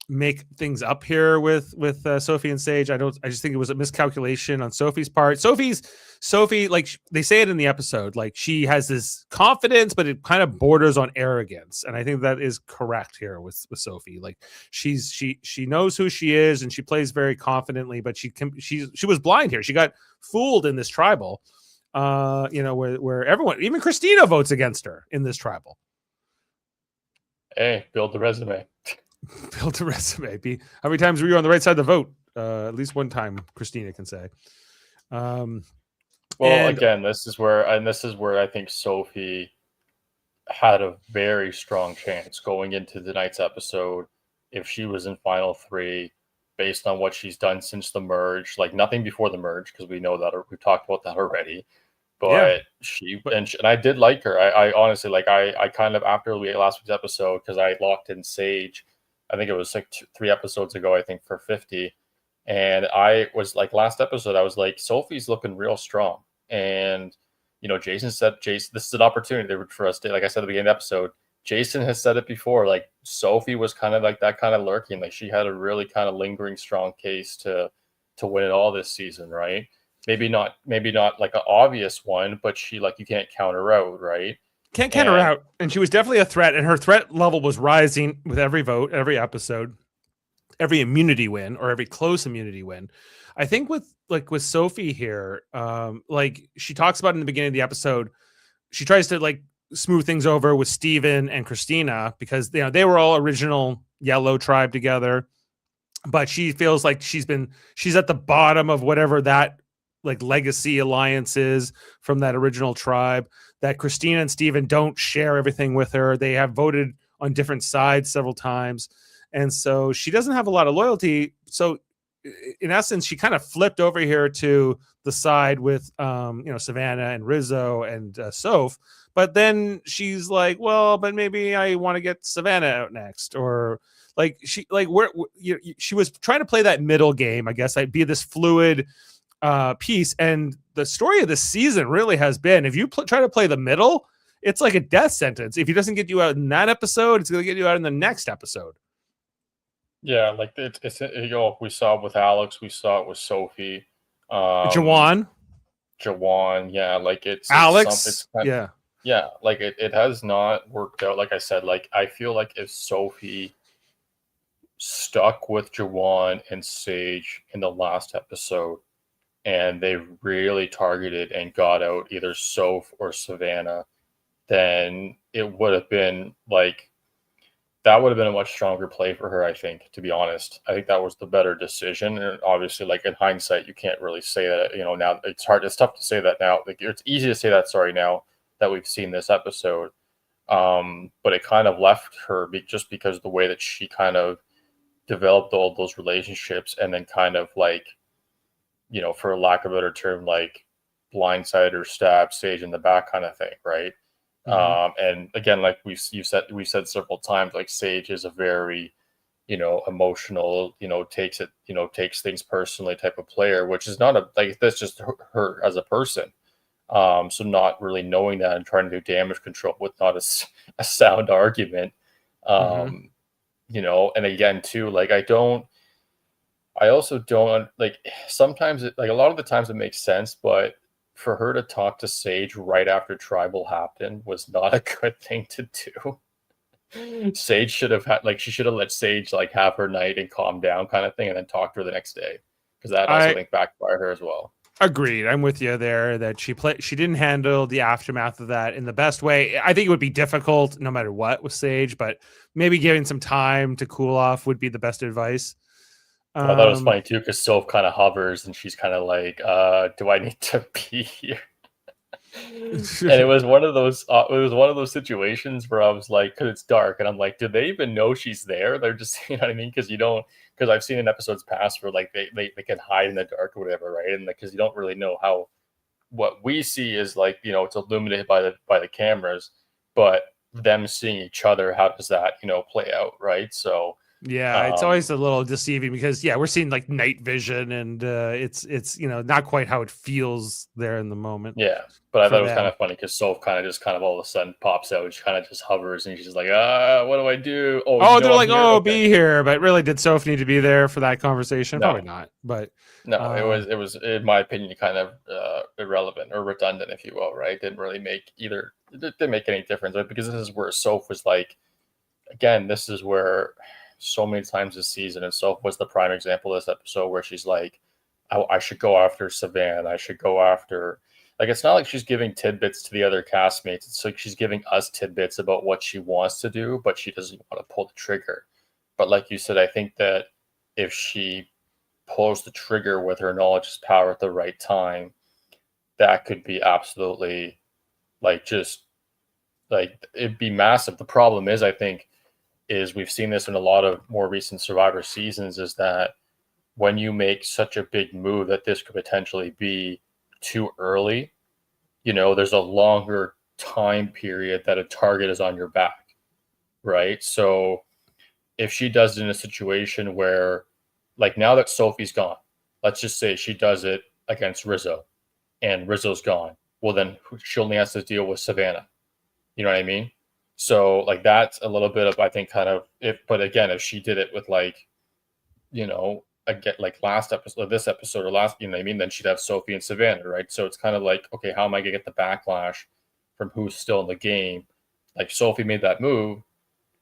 make things up here with Sophie and Sage, I just think it was a miscalculation on Sophie's part. Sophie, like they say it in the episode, like she has this confidence, but it kind of borders on arrogance, and I think that is correct here with Sophie. Like she knows who she is and she plays very confidently, but she was blind here. She got fooled in this tribal. Where everyone, even Christina, votes against her in this tribal. Hey, build the resume. Build a resume. How many times were you on the right side of the vote? At least one time, Christina can say. Again, this is where I think Sophie had a very strong chance going into tonight's episode if she was in final three, based on what she's done since the merge. Like nothing before the merge, because we know that we've talked about that already. Yeah. But and I did like her. I honestly like. I kind of, after last week's episode, because I locked in Sage. I think it was like 3 episodes ago. I think for 50, and I was like, last episode, I was like, Sophie's looking real strong. And Jason said, Jason, this is an opportunity for us to, like I said at the beginning of the episode, Jason has said it before, like Sophie was kind of like that, kind of lurking, like she had a really kind of lingering strong case to win it all this season, right? Maybe not like an obvious one, but she, like, you can't count her out, right? Can't count her out. And she was definitely a threat, and her threat level was rising with every vote, every episode, every immunity win, or every close immunity win. I think with Sophie here, like she talks about in the beginning of the episode, she tries to like smooth things over with Steven and Christina, because they were all original Yellow tribe together, but she feels like she's at the bottom of whatever that like legacy alliance is from that original tribe, that Christina and Steven don't share everything with her. They have voted on different sides several times. And so she doesn't have a lot of loyalty. So in essence, she kind of flipped over here to the side with, Savannah and Rizzo and Soph. But then she's like, well, but maybe I want to get Savannah out next. Or like she was trying to play that middle game, I guess. I'd be this fluid piece. And the story of the season really has been, if you try to play the middle, it's like a death sentence. If he doesn't get you out in that episode, it's going to get you out in the next episode. Yeah, like we saw it with Alex, we saw it with Sophie, Jawan, yeah, like it's Alex, yeah, like it has not worked out. Like I said, like I feel like if Sophie stuck with Jawan and Sage in the last episode, and they really targeted and got out either Soph or Savannah, then it would have been like, that would have been a much stronger play for her, I think, to be honest. I think that was the better decision. And obviously, like in hindsight, you can't really say that, now it's tough to say that now. Like it's easy to say that, now that we've seen this episode. But it kind of left her just because of the way that she kind of developed all those relationships, and then kind of like, for lack of a better term, like blindsided or stabbed Sage in the back kind of thing, right? And again, like we've said several times, like Sage is a very, emotional, takes things personally type of player, which is not that's just her as a person. So not really knowing that and trying to do damage control with not a sound argument, and again too, like I also don't like, sometimes like a lot of the times it makes sense, but for her to talk to Sage right after Tribal happened was not a good thing to do. Sage should have she should have let Sage like have her night and calm down kind of thing, and then talk to her the next day, because that also, I think, backfired her as well. Agreed. I'm with you there that she didn't handle the aftermath of that in the best way. I think it would be difficult no matter what with Sage, but maybe giving some time to cool off would be the best advice. I thought it was funny too, because Soph kind of hovers and she's kind of like, do I need to be here? And it was one of those situations where I was like, because it's dark, and I'm like, do they even know she's there? They're just, you know what I mean? Because I've seen in episodes past where like they can hide in the dark or whatever, right? And because you don't really know how, what we see is like, it's illuminated by the cameras, but them seeing each other, how does that, play out, right? So yeah, it's always a little deceiving, because we're seeing like night vision, and it's not quite how it feels there in the moment. Yeah, but I thought it was kind of funny because Soph kind of all of a sudden pops out. She kind of just hovers, and she's like, what do I do? They're like, okay, be here. But really, did Soph need to be there for that conversation? No. Probably not. But no, it was in my opinion kind of irrelevant or redundant, if you will, right? Didn't really make either. It didn't make any difference, right? Because this is where Soph was like, again, this is where so many times this season, and Soph was the prime example of this episode, where she's like, I should go after Savannah. I should go after, like, it's not like she's giving tidbits to the other castmates. It's like she's giving us tidbits about what she wants to do, but she doesn't want to pull the trigger. But like you said, I think that if she pulls the trigger with her knowledge is power at the right time, that could be absolutely like just like it'd be massive. The problem is, I think, is we've seen this in a lot of more recent Survivor seasons, is that when you make such a big move that this could potentially be too early, there's a longer time period that a target is on your back, right? So if she does it in a situation where, like now that Sophie's gone, let's just say she does it against Rizzo and Rizzo's gone. Well, then she only has to deal with Savannah. You know what I mean? So like that's a little bit of, I think, kind of but again, if she did it with like, again, like last episode, this episode or last, you know what I mean? Then she'd have Sophie and Savannah, right? So it's kind of like, okay, how am I going to get the backlash from who's still in the game? Like Sophie made that move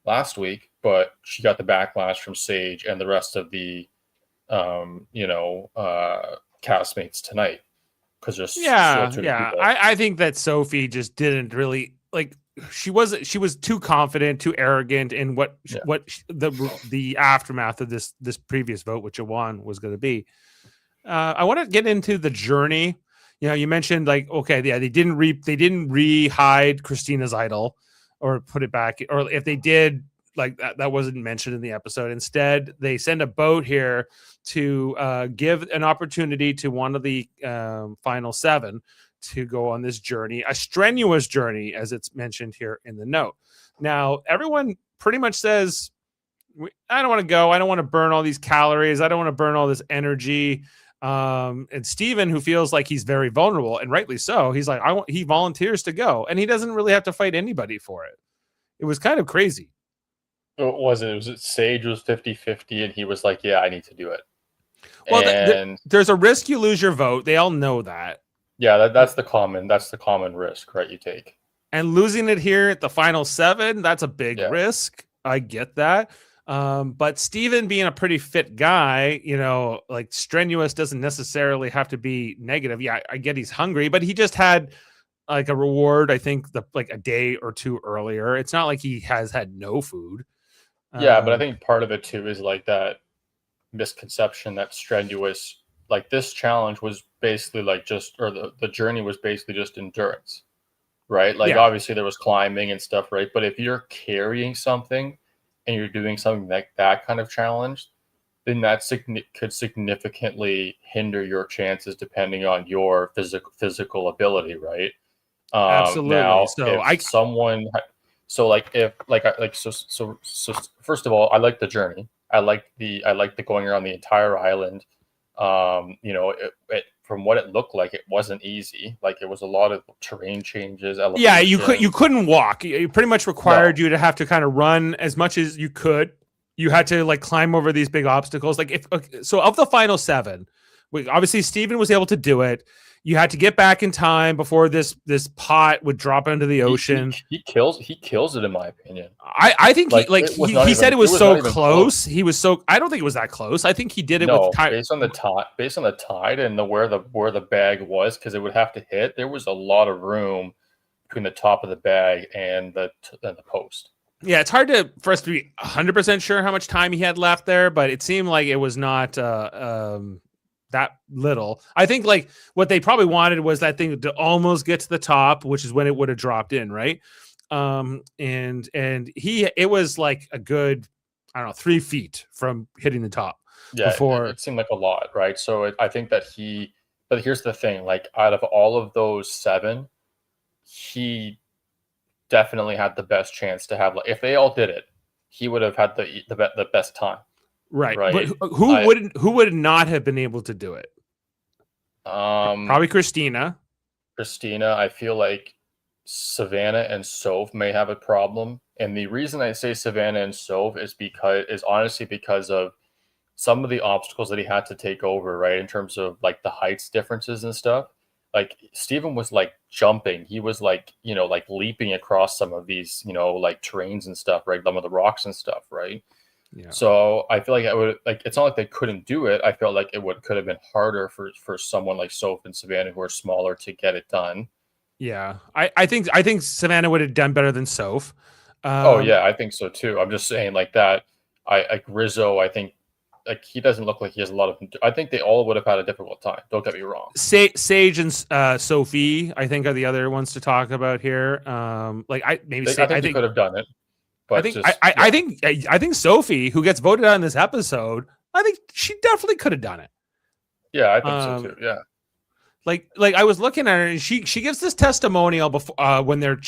last week, but she got the backlash from Sage and the rest of the, castmates tonight. Because there's Yeah. still two people. I think that Sophie just didn't really like. She was too confident, too arrogant in what the aftermath of this previous vote with Jawan was going to be. I want to get into the journey. You mentioned like, okay, yeah, they didn't re-hide Christina's idol or put it back, or if they did, like that wasn't mentioned in the episode. Instead, they send a boat here to give an opportunity to one of the final 7 to go on this journey, a strenuous journey, as it's mentioned here in the note. Now, everyone pretty much says, I don't want to go. I don't want to burn all these calories. I don't want to burn all this energy. And Steven, who feels like he's very vulnerable, and rightly so, he's like, he volunteers to go, and he doesn't really have to fight anybody for it. It was kind of crazy. What was it? Was it Sage was 50-50 and he was like, yeah, I need to do it. Well, there's a risk you lose your vote. They all know that. Yeah, that's the common risk, right? You take. And losing it here at the final 7, that's a big risk. I get that. But Steven being a pretty fit guy, like strenuous doesn't necessarily have to be negative. Yeah, I get he's hungry, but he just had like a reward, I think, like a day or 2 earlier. It's not like he has had no food. Yeah, but I think part of it too is like that misconception that strenuous, like this challenge was basically like the journey was basically just endurance, right? Like obviously there was climbing and stuff, right? But if you're carrying something and you're doing something like that kind of challenge, then that could significantly hinder your chances depending on your physical ability, right? Absolutely. Now, So so first of all, I like the journey. I like the going around the entire island. From what it looked like, it wasn't easy. Like it was a lot of terrain changes. Yeah, you couldn't walk. It pretty much required you to have to kind of run as much as you could. You had to like climb over these big obstacles. Like so of the final 7, obviously Steven was able to do it. You had to get back in time before this pot would drop into the ocean. He kills it, in my opinion. I think he said it was so close. He was so. I don't think it was that close. I think he did it with based on the tide and where the bag was, because it would have to hit. There was a lot of room between the top of the bag and the post. Yeah, it's hard for us to be 100% sure how much time he had left there, but it seemed like it was not that little. I think like what they probably wanted was that thing to almost get to the top, which is when it would have dropped in, right? And it was like a good, I don't know, 3 feet from hitting the top. Yeah, before it seemed like a lot, right? So I think that but here's the thing, like out of all of those 7, he definitely had the best chance to have, like, if they all did it, he would have had the best time. Right. But who would not have been able to do it? Probably Christina. I feel like Savannah and Soph may have a problem. And the reason I say Savannah and Soph is honestly because of some of the obstacles that he had to take over, right? In terms of like the heights differences and stuff. Like Steven was like jumping. He was like, like leaping across some of these, like terrains and stuff, right? Some of the rocks and stuff, right? Yeah. So I feel like it's not like they couldn't do it. I felt like could have been harder for someone like Soph and Savannah, who are smaller, to get it done. Yeah. I think Savannah would have done better than Soph. Oh yeah, I think so too. I'm just saying like that. Rizzo, I think like he doesn't look like he has a lot of. I think they all would have had a difficult time. Don't get me wrong. Sage and Sophie, I think, are the other ones to talk about here. I think they could have done it, but I think Sophie, who gets voted out in this episode, I think she definitely could have done it. Yeah, I think so too. Yeah. Like I was looking at her, and she gives this testimonial before when they're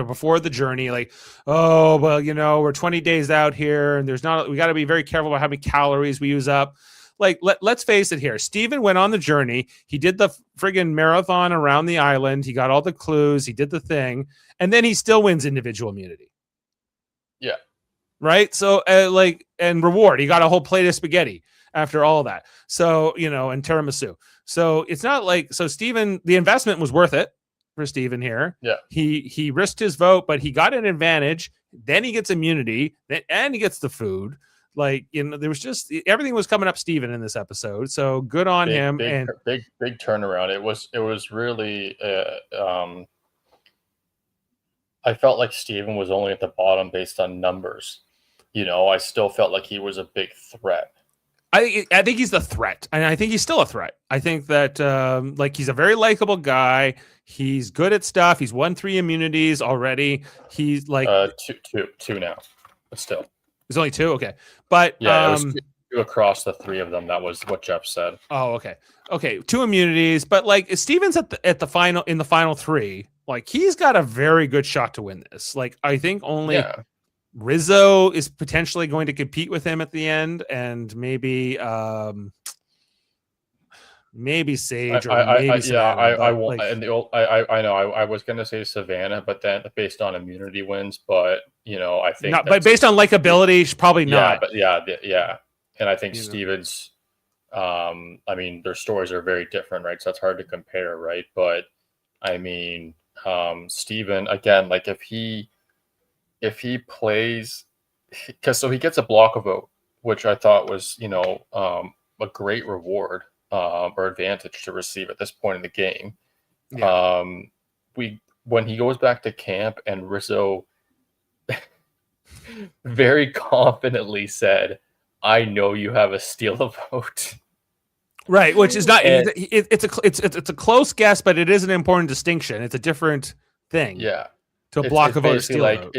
before the journey, like, oh well, we're 20 days out here, and we got to be very careful about how many calories we use up. Like let's face it here, Steven went on the journey, he did the friggin' marathon around the island, he got all the clues, he did the thing, and then he still wins individual immunity. Yeah. Right. So and reward, he got a whole plate of spaghetti after all that. So, and tiramisu. So it's not like, so Steven, the investment was worth it for Steven here. Yeah. He risked his vote, but he got an advantage. Then he gets immunity, and he gets the food. Like, there was just, everything was coming up Steven in this episode. So good on him. Big turnaround. It was really, I felt like Steven was only at the bottom based on numbers. I still felt like he was a big threat. I think he's the threat, and I think he's still a threat. I think that he's a very likable guy. He's good at stuff. He's won 3 immunities already. He's like two now, but still, there's only 2. Okay, but yeah, it was 2 across the 3 of them. That was what Jeff said. Oh, okay, 2 immunities, but like Steven's in the final 3. Like he's got a very good shot to win this. Like I think only. Yeah. Rizzo is potentially going to compete with him at the end, and maybe Sage or maybe Savannah. I won't. I know. I was going to say Savannah, but then based on immunity wins, but I think not. But based on likability, probably not. Yeah. And I think Steven's. I mean, their stories are very different, right? So it's hard to compare, right? But I mean, Steven again, like if he plays, because so he gets a block vote, which I thought was a great reward or advantage to receive at this point in the game. Yeah. When he goes back to camp and Rizzo very confidently said, "I know you have a steal a vote." Right, which is not. It's a close guess, but it is an important distinction. It's a different thing. Yeah. To block a vote, steal a vote.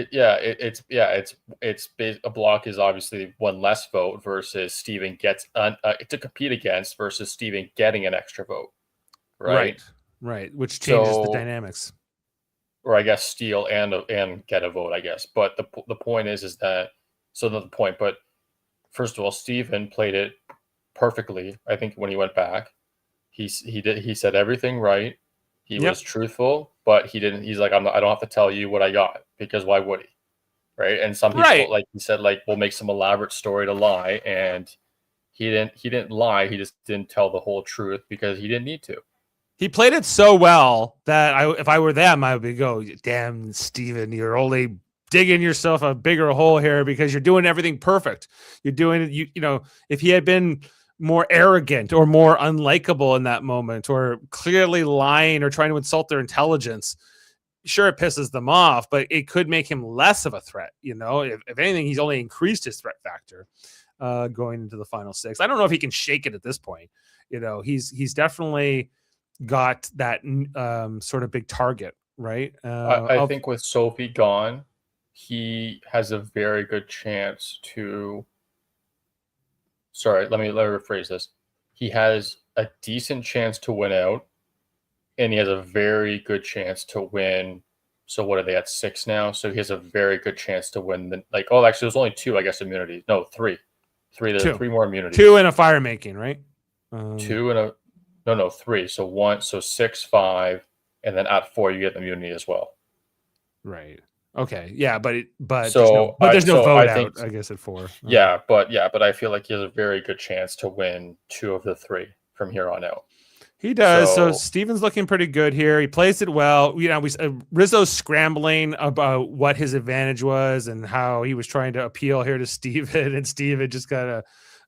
A block is obviously one less vote versus Steven gets to compete against versus Steven getting an extra vote, right? Right, which changes the dynamics. Or I guess steal and get a vote, I guess. But the point is that the point. But first of all, Steven played it perfectly. I think when he went back, he said everything right. He was truthful, but he didn't. He's like, I don't have to tell you what I got, because why would he? Right. And some people, like he said, like, we'll make some elaborate story to lie. And he didn't lie. He just didn't tell the whole truth because he didn't need to. He played it so well that if I were them, I would go, damn, Steven, you're only digging yourself a bigger hole here because you're doing everything perfect. You're doing it. If he had been more arrogant or more unlikable in that moment, or clearly lying or trying to insult their intelligence, sure, it pisses them off, but it could make him less of a threat. If anything, he's only increased his threat factor going into the final 6. I don't know if he can shake it at this point. He's definitely got that sort of big target, right? I think with Sophie gone, he has a very good chance to. Sorry, let me rephrase this. He has a decent chance to win out, and he has a very good chance to win. So what are they at 6 now? So he has a very good chance to win. Actually, there's only 2, I guess, immunities. No, 3. 3. There's 3 more immunities. 2 in a fire making, right? 2 in a 3. So 1, so 6, 5, and then at 4 you get immunity as well. Right. Okay. Yeah, but there's no vote out, I guess, at 4. Yeah, but I feel like he has a very good chance to win 2 of the 3 from here on out. He does. So Steven's looking pretty good here. He plays it well. Rizzo's scrambling about what his advantage was and how he was trying to appeal here to Steven, and Steven just kind of,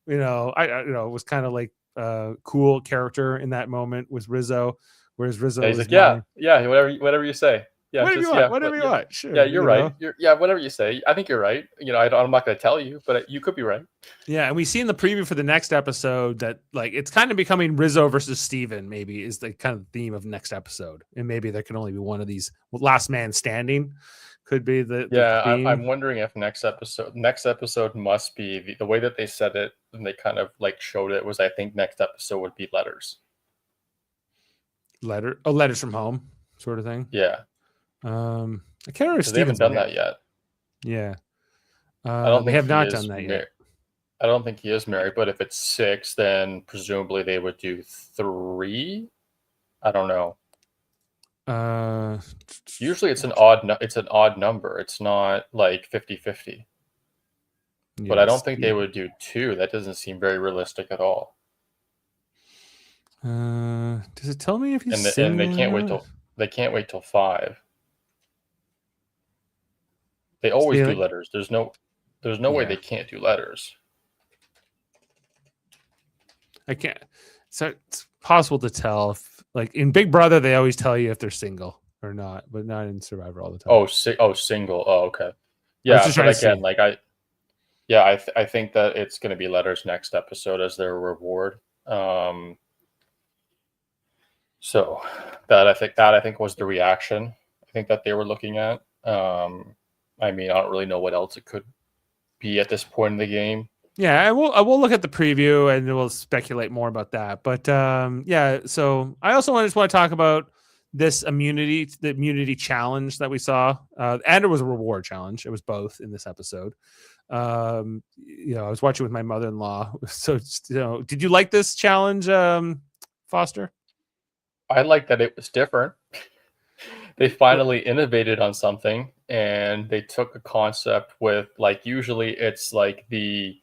was kind of like a cool character in that moment with Rizzo, whereas Rizzo he's like, yeah, whatever you say. Yeah, Whatever you just want. yeah, Whatever you yeah, want. Sure. yeah. You're you right. know? Yeah, whatever you say. I think you're right. I'm not going to tell you, but you could be right. Yeah, and we see in the preview for the next episode that like it's kind of becoming Rizzo versus Steven, maybe is the kind of theme of next episode. And maybe there can only be one of these last man standing could be the Yeah, I'm theme. wondering if next episode must be the way that they said it and they kind of like showed it was I think next episode would be letters. Letters from home sort of thing. Yeah, I can't remember if because they haven't Steven's done married. that yet. Yeah. I don't They think have he not is done that yet. I don't think he is married, but if it's 6, then presumably they would do 3. I don't know. Usually it's an odd number. It's not like 50-50. But I don't think they would do 2. That doesn't seem very realistic at all. Does it tell me if he's And single? they can't wait till 5. They always do letters. There's no way they can't do letters. I can't. So it's possible to tell if, like in Big Brother, they always tell you if they're single or not, but not in Survivor all the time. Single. Oh, okay. Yeah, but again, like I think that it's going to be letters next episode as their reward. So that I think was the reaction I think that they were looking at. I mean, I don't really know what else it could be at this point in the game. Yeah, I will look at the preview and we'll speculate more about that. But yeah, so I also just want to talk about the immunity challenge that we saw. And it was a reward challenge. It was both in this episode. I was watching with my mother-in-law. So, did you like this challenge, Foster? I like that it was different. They finally innovated on something and they took a concept with like usually it's like the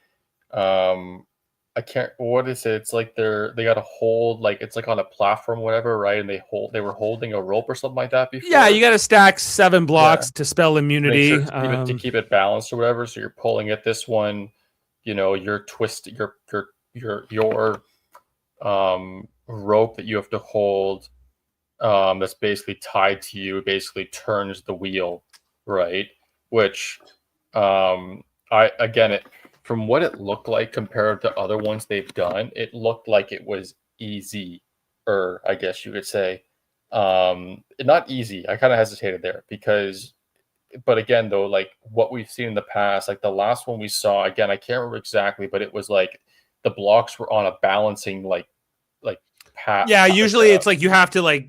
what is it? It's like they got to hold like it's like on a platform, whatever, right? And they were holding a rope or something like that before. Yeah, you got to stack 7 blocks to spell immunity to keep it balanced or whatever. So you're pulling it. This one, you're twisting your rope that you have to hold. That's basically tied to you. Basically turns the wheel, right? Which, from what it looked like compared to other ones they've done, it looked like it was easy, or I guess you could say, not easy. I kind of hesitated there but again, though, like what we've seen in the past, like the last one we saw, again, I can't remember exactly, but it was like the blocks were on a balancing like path. Yeah, usually it's like you have to like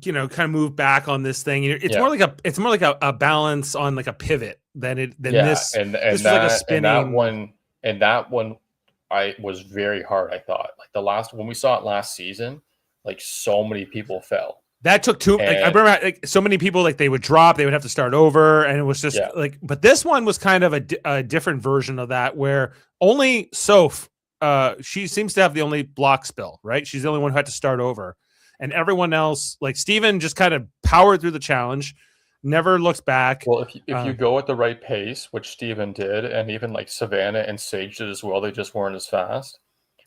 kind of move back on this thing. It's more like a balance on like a pivot than this. And this was that, like a spinning. that one I was very hard. I thought like when we saw it last season, like so many people fell. That took two. I remember like so many people like they would drop, they would have to start over, and it was just like. But this one was kind of a different version of that, where only Soph, she seems to have the only block spill, right? She's the only one who had to start over, and everyone else, like Steven, just kind of powered through the challenge, never looked back. Well, if you go at the right pace, which Steven did, and even like Savannah and Sage did as well, they just weren't as fast.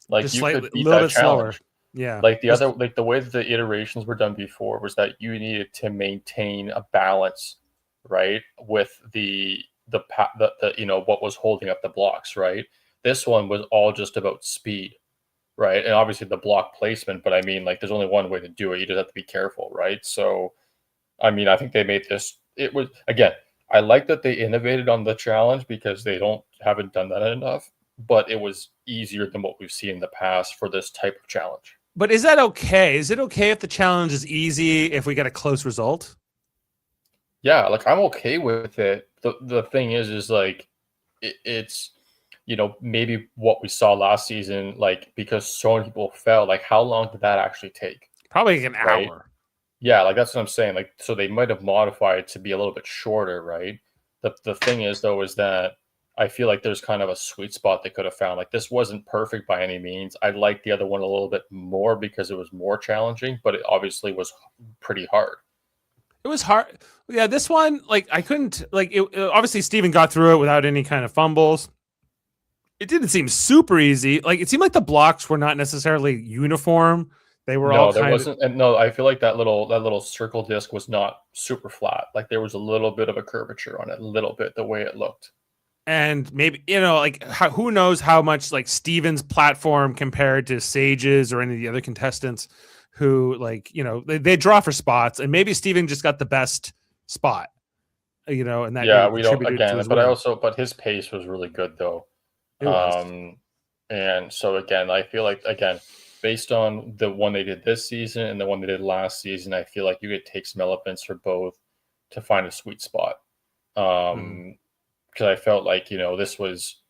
Like just you slightly, could beat a little that bit challenge. slower. Yeah. Like the way that the iterations were done before was that you needed to maintain a balance, right, with the what was holding up the blocks, right? This one was all just about speed, right? And obviously the block placement, but I mean, like, there's only one way to do it. You just have to be careful, right? So, I mean, I think they made this. It was, again, I like that they innovated on the challenge because they haven't done that enough. But it was easier than what we've seen in the past for this type of challenge. But is that okay? Is it okay if the challenge is easy if we get a close result? Yeah, like I'm okay with it. The thing is like it's maybe what we saw last season, like because so many people fell, like how long did that actually take? Probably like an hour. Yeah, like that's what I'm saying. Like so they might have modified it to be a little bit shorter, right? The thing is though is that I feel like there's kind of a sweet spot they could have found. Like this wasn't perfect by any means. I liked the other one a little bit more because it was more challenging, but it obviously was pretty hard. It was hard. Yeah, this one, like I couldn't, like it obviously Steven got through it without any kind of fumbles. It didn't seem super easy. Like it seemed like the blocks were not necessarily uniform They were all No, there kind of. wasn't, and no, I feel like that little circle disc was not super flat. Like there was a little bit of a curvature on it, a little bit the way it looked. And maybe, like who knows how much like Steven's platform compared to Sage's or any of the other contestants who like, they draw for spots, and maybe Steven just got the best spot, and that Yeah, maybe we don't contributed to again, his but win. but his pace was really good though. It was. And so again, I feel like again, based on the one they did this season and the one they did last season, I feel like you could take some elements for both to find a sweet spot. Because I felt like, this was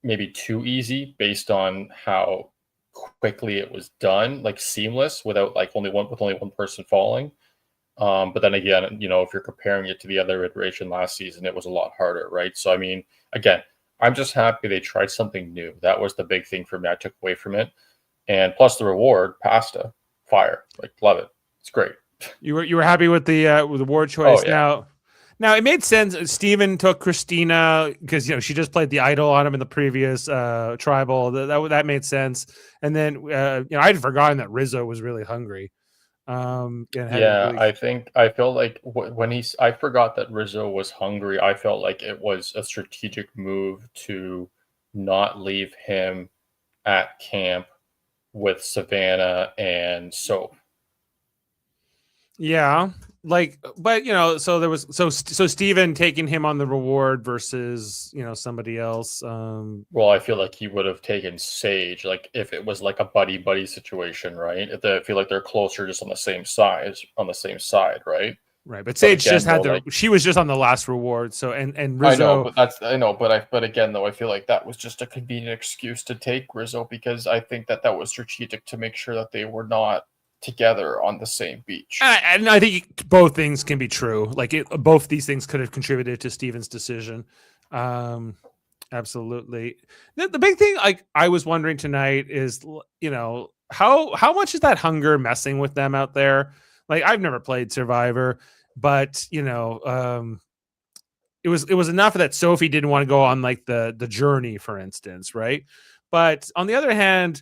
maybe too easy based on how quickly it was done, like seamless without like only one person falling. But then again, if you're comparing it to the other iteration last season, it was a lot harder, right? So I mean, again, I'm just happy they tried something new. That was the big thing for me. I took away from it, and plus the reward, pasta, fire, like love it. It's great. You were happy with the award choice. Oh yeah. Now it made sense. Steven took Christina because she just played the idol on him in the previous tribal. That made sense. And then I had forgotten that Rizzo was really hungry. Yeah, I think I felt like I forgot that Rizzo was hungry. I felt like it was a strategic move to not leave him at camp with Savannah and Soap. Yeah, but so there was so Steven taking him on the reward versus somebody else. Well, I feel like he would have taken Sage, like if it was like a buddy situation, right? I feel like they're closer, just on the same side, right? Right, but Sage again, just had though, she was just on the last reward. So and I Rizzo. know, but again though, I feel like that was just a convenient excuse to take Rizzo because I think that was strategic to make sure that they were not together on the same beach. And I think both things can be true. Like both these things could have contributed to Steven's decision. Absolutely. The big thing, like I was wondering tonight, is how much is that hunger messing with them out there? Like I've never played Survivor, but it was enough that Sophie didn't want to go on like the journey, for instance, right? But on the other hand,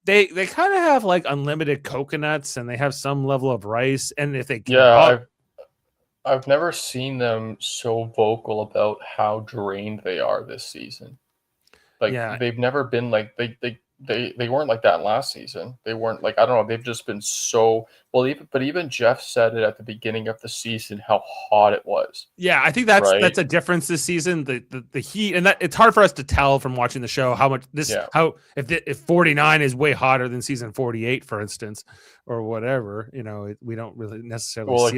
they kind of have like unlimited coconuts and they have some level of rice, and if they I've never seen them so vocal about how drained they are this season. Like they've never been like they weren't like that last season. They weren't like, I don't know, they've just been so well. Even Jeff said it at the beginning of the season how hot it was. Yeah, I think that's a difference this season. The heat, and that it's hard for us to tell from watching the show how much if 49 is way hotter than season 48, for instance, or whatever. We don't really necessarily. Well, see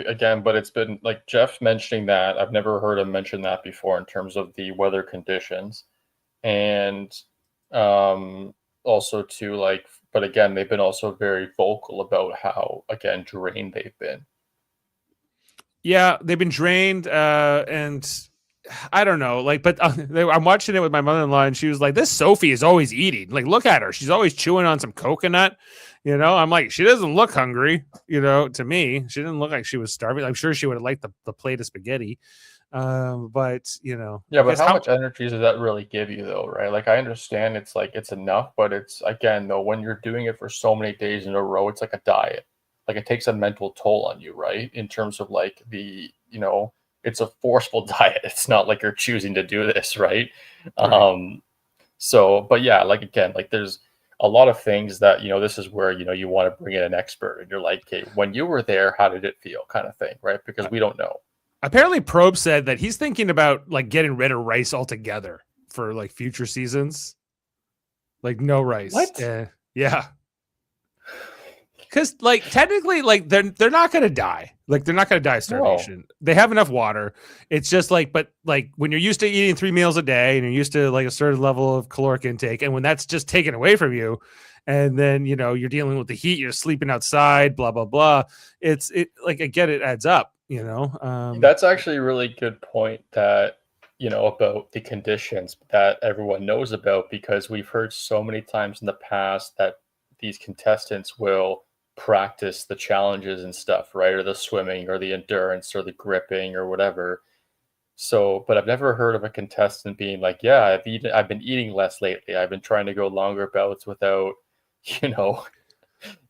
again, but it's been like Jeff mentioning that. I've never heard him mention that before in terms of the weather conditions, and also too, like, but again, they've been also very vocal about how again drained they've been. Yeah, they've been drained, and I don't know, like, but I'm watching it with my mother-in-law, and she was like, "This Sophie is always eating. Like, look at her; she's always chewing on some coconut." I'm like, she doesn't look hungry. To me, she didn't look like she was starving. I'm sure she would have liked the plate of spaghetti. But yeah, but how much energy does that really give you though, right? Like I understand it's like it's enough, but it's again though, when you're doing it for so many days in a row, it's like a diet. Like it takes a mental toll on you, right? In terms of like it's a forceful diet. It's not like you're choosing to do this, right? So but yeah, like again, like there's a lot of things that this is where you want to bring in an expert and you're like, okay, when you were there, how did it feel, kind of thing, right? Because we don't know. Apparently, Probe said that he's thinking about like getting rid of rice altogether for like future seasons. Like no rice. What? Yeah. Because like technically, like they're not gonna die. Like they're not gonna die of starvation. No. They have enough water. It's just like, but like when you're used to eating 3 meals a day and you're used to like a certain level of caloric intake, and when that's just taken away from you, and then you're dealing with the heat, you're sleeping outside, blah blah blah. It like I get it adds up. That's actually a really good point that about the conditions that everyone knows about, because we've heard so many times in the past that these contestants will practice the challenges and stuff, right? Or the swimming or the endurance or the gripping or whatever. So, but I've never heard of a contestant being like, yeah, I've been eating less lately. I've been trying to go longer bouts without,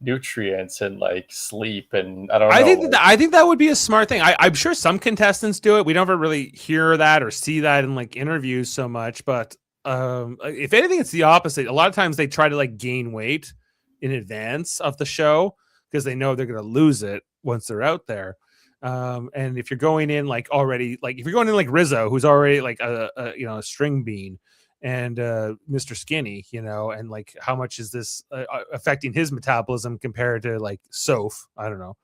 nutrients and like sleep, and I don't know. I think that would be a smart thing. I'm sure some contestants do it. We don't ever really hear that or see that in like interviews so much, but if anything, it's the opposite. A lot of times they try to like gain weight in advance of the show because they know they're going to lose it once they're out there. And if you're going in like already, like if you're going in like Rizzo, who's already like a string bean, and Mr. Skinny, and like how much is this affecting his metabolism compared to like Soph, I don't know,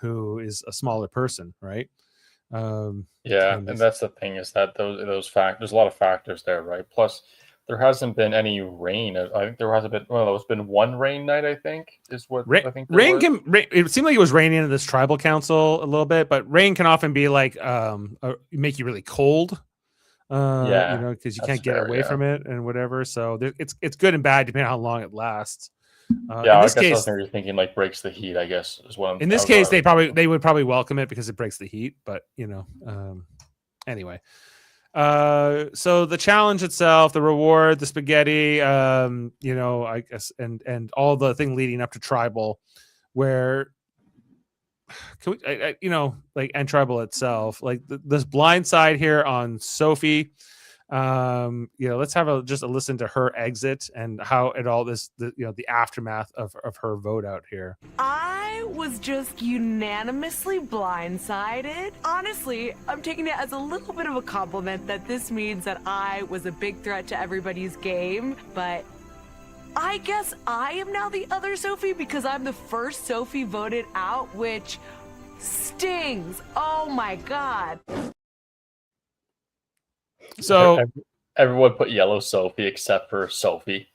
who is a smaller person, right? And that's the thing, is that those factors, there's a lot of factors there, right? Plus there hasn't been any rain. I think there hasn't been, there's been one rain night, I think, is what I think it seemed like it was raining in this tribal council a little bit, but rain can often be like make you really cold. Because you can't get away from it and whatever. So it's good and bad depending on how long it lasts. I guess I was thinking like breaks the heat, I guess is what I'm. In this case, they would probably welcome it because it breaks the heat. But anyway. So the challenge itself, the reward, the spaghetti, I guess, and all the thing leading up to tribal, where. Can we, and tribal itself, like this blind side here on Sophie. Let's have just a listen to her exit and how it all the aftermath of her vote out here. I was just unanimously blindsided. Honestly, I'm taking it as a little bit of a compliment that this means that I was a big threat to everybody's game, but I guess I am now the other Sophie because I'm the first Sophie voted out, which stings. Oh my God. So everyone put yellow Sophie except for Sophie.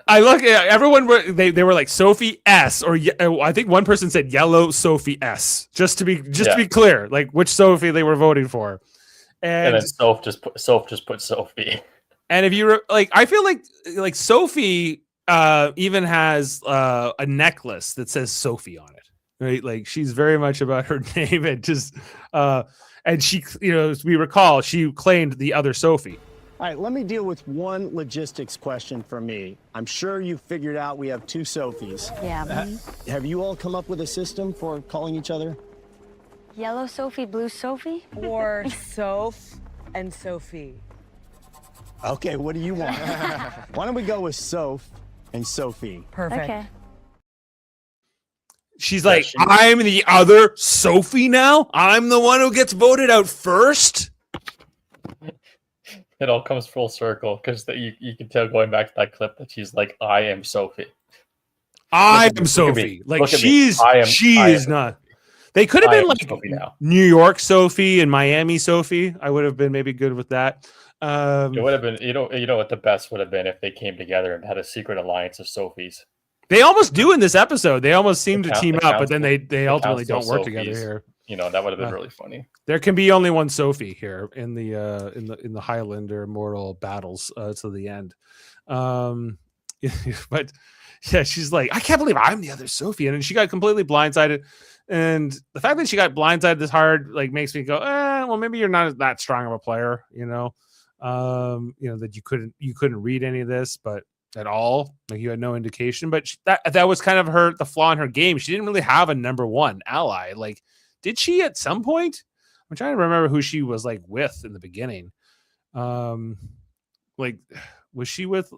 I look at everyone. They were like Sophie S, or I think one person said yellow Sophie S, just to be clear, like which Sophie they were voting for. And then Soph just put Sophie. And if you I feel like Sophie even has a necklace that says Sophie on it, right? Like she's very much about her name, and just and she, as we recall, she claimed the other Sophie. All right, let me deal with one logistics question for me. I'm sure you figured out we have two Sophies. Yeah. Have you all come up with a system for calling each other? Yellow Sophie, blue Sophie? Or Soph and Sophie. Okay, what do you want? Why don't we go with Soph and Sophie? Perfect. Okay. She's like, I'm the other Sophie now? I'm the one who gets voted out first? It all comes full circle because you can tell going back to that clip that she's like, I am Sophie. I am Sophie. Like she is not. They could have been like New York Sophie and Miami Sophie. I would have been maybe good with that. It would have been, you know what the best would have been if they came together and had a secret alliance of Sophies. They almost do in this episode. They almost seem to team up, but then they ultimately don't work together here. That would have been really funny. There can be only one Sophie here in the Highlander mortal battles to the end. But yeah, she's like, I can't believe I'm the other Sophie, and she got completely blindsided. And the fact that she got blindsided this hard like makes me go, well, maybe you're not that strong of a player, that you couldn't read any of this, but at all, like you had no indication. But that was kind of the flaw in her game. She didn't really have a number one ally. Like, did she at some point? I'm trying to remember who she was like with in the beginning. Like, was she with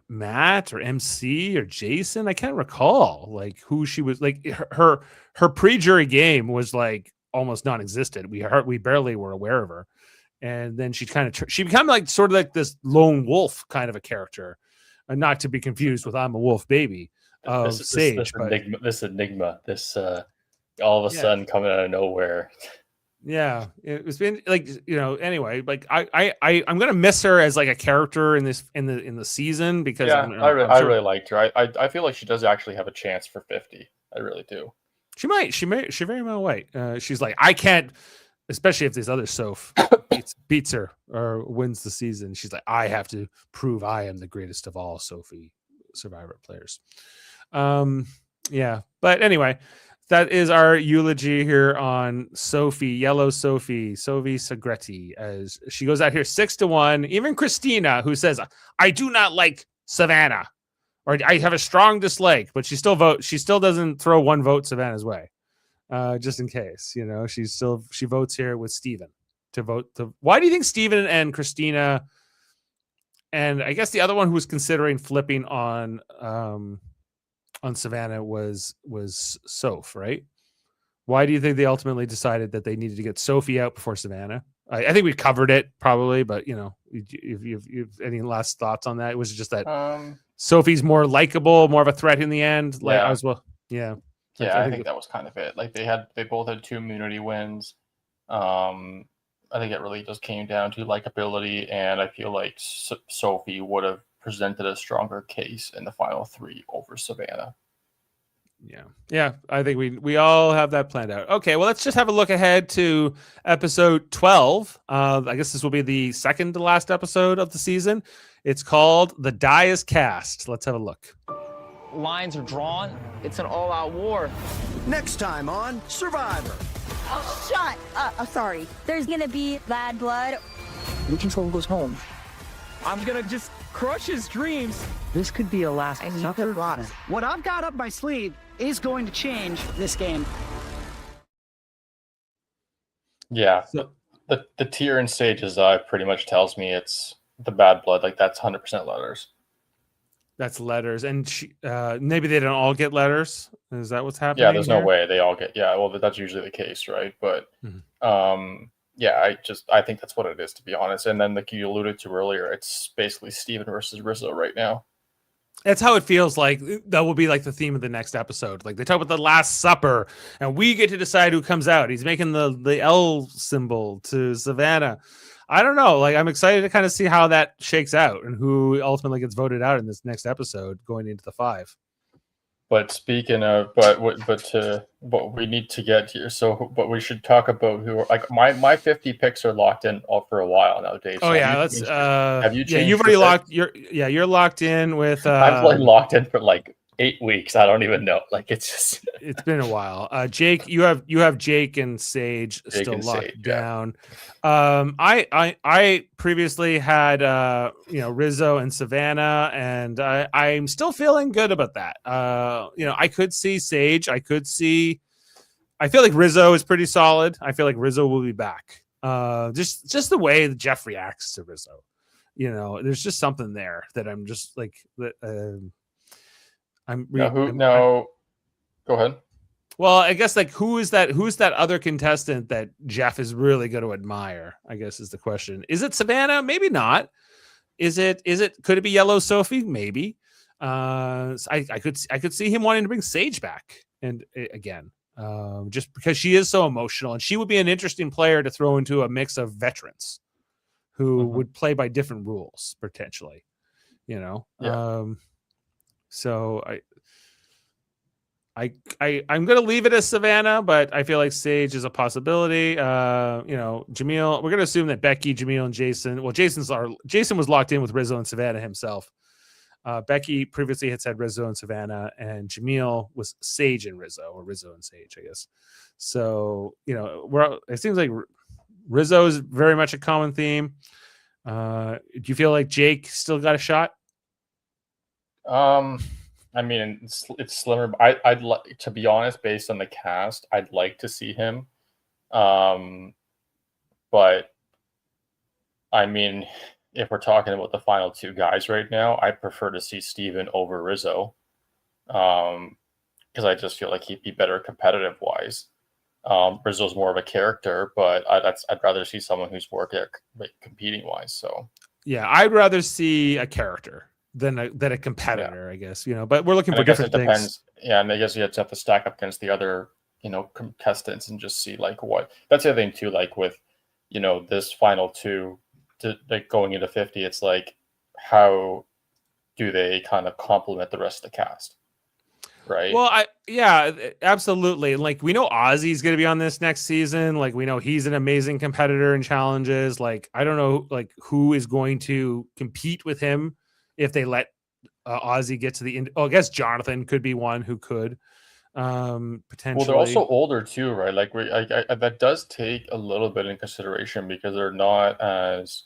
Matt or MC or Jason? I can't recall like who she was. Like her pre-jury game was like almost non-existent. We barely were aware of her. And then she became like sort of like this lone wolf kind of a character, and not to be confused with I'm a Wolf Baby of Sage. This enigma, all of a sudden coming out of nowhere. Yeah, it's been like anyway. Like I'm gonna miss her as like a character in the season because I really liked her. I feel like she does actually have a chance for 50. I really do. She very well might. She's like, I can't. Especially if this other Soph beats her or wins the season. She's like, I have to prove I am the greatest of all Sophie Survivor players. Yeah. But anyway, that is our eulogy here on Sophie, yellow Sophie Segretti, as she goes out here 6-1. Even Christina, who says, I do not like Savannah, or I have a strong dislike, but she still doesn't throw one vote Savannah's way. Just in case, she votes here with Steven to vote. Why do you think Steven and Christina, and I guess the other one who was considering flipping on Savannah was Soph, right? Why do you think they ultimately decided that they needed to get Sophie out before Savannah? I think we covered it probably, but if you've any last thoughts on that, it was just that Sophie's more likable, more of a threat in the end. Like Yeah. as well, yeah. Yeah, I think that was kind of it. Like they both had 2 immunity wins. I think it really just came down to likability, and I feel like Sophie would have presented a stronger case in the final 3 over Savannah. Yeah. I think we all have that planned out. Okay, well, let's just have a look ahead to episode 12. I guess this will be the second to last episode of the season. It's called "The Die Is Cast." Let's have a look. Lines are drawn. It's an all-out war. Next time on Survivor. Oh, shut up. Sorry. There's gonna be bad blood. New control goes home. I'm gonna just crush his dreams. This could be a last supper. What I've got up my sleeve is going to change this game. Yeah, the tier in Sage's eye pretty much tells me it's the bad blood. Like that's 100% letters. That's letters, and maybe they don't all get letters. Is that what's happening? Yeah, there's here? no way they all get. Yeah, well, that's usually the case, right? But yeah, I think that's what it is, to be honest. And then, like you alluded to earlier, it's basically Steven versus Rizzo right now. That's how it feels like. That will be like the theme of the next episode. Like they talk about the Last Supper, and we get to decide who comes out. He's making the L symbol to Savannah. I don't know. Like I'm excited to kind of see how that shakes out and who ultimately gets voted out in this next episode going into the 5. But speaking of, but we need to get here. So, but we should talk about who. Like my 50 picks are locked in for a while now, Dave. Oh so yeah, let's. have you? Yeah, you've already locked. You're locked in with. I've like locked in for like 8 weeks. I don't even know. Like it's just. It's been a while. Jake, you have Jake and Sage still locked down. Yeah. I previously had Rizzo and Savannah, and I'm still feeling good about that. I could see Sage. I feel like Rizzo is pretty solid. I feel like Rizzo will be back. Just the way that Jeff reacts to Rizzo. There's just something there that I'm just like Go ahead. Well, I guess like who's that other contestant that Jeff is really going to admire, I guess is the question. Is it Savannah? Maybe not. Could it be Yellow Sophie? Maybe. I could see him wanting to bring Sage back and again, just because she is so emotional, and she would be an interesting player to throw into a mix of veterans who would play by different rules potentially, Yeah. So I'm going to leave it as Savannah, but I feel like Sage is a possibility. Jamil, we're going to assume that Becky, Jamil, and Jason. Well, Jason was locked in with Rizzo and Savannah himself. Becky previously had said Rizzo and Savannah, and Jamil was Sage and Rizzo, or Rizzo and Sage, I guess. So, it seems like Rizzo is very much a common theme. Do you feel like Jake still got a shot? I mean, it's slimmer. I'd like, to be honest, based on the cast, I'd like to see him. But I mean, if we're talking about the final 2 guys right now, I prefer to see Steven over Rizzo. Because I just feel like he'd be better competitive wise. Rizzo's more of a character, but I'd rather see someone who's more competing wise. So yeah, I'd rather see a character than a competitor, I guess, but we're looking for different things. Depends. Yeah, and I guess you have to stack up against the other, contestants and just see like what. That's the other thing too, like with, this final 2, like going into 50, it's like how do they kind of complement the rest of the cast, right? Well, absolutely. Like we know Ozzy's going to be on this next season. Like we know he's an amazing competitor in challenges. Like I don't know, like who is going to compete with him if they let Ozzy get to the end. Oh, I guess Jonathan could be one who could potentially. Well, they're also older too, right? Like that does take a little bit in consideration because they're not as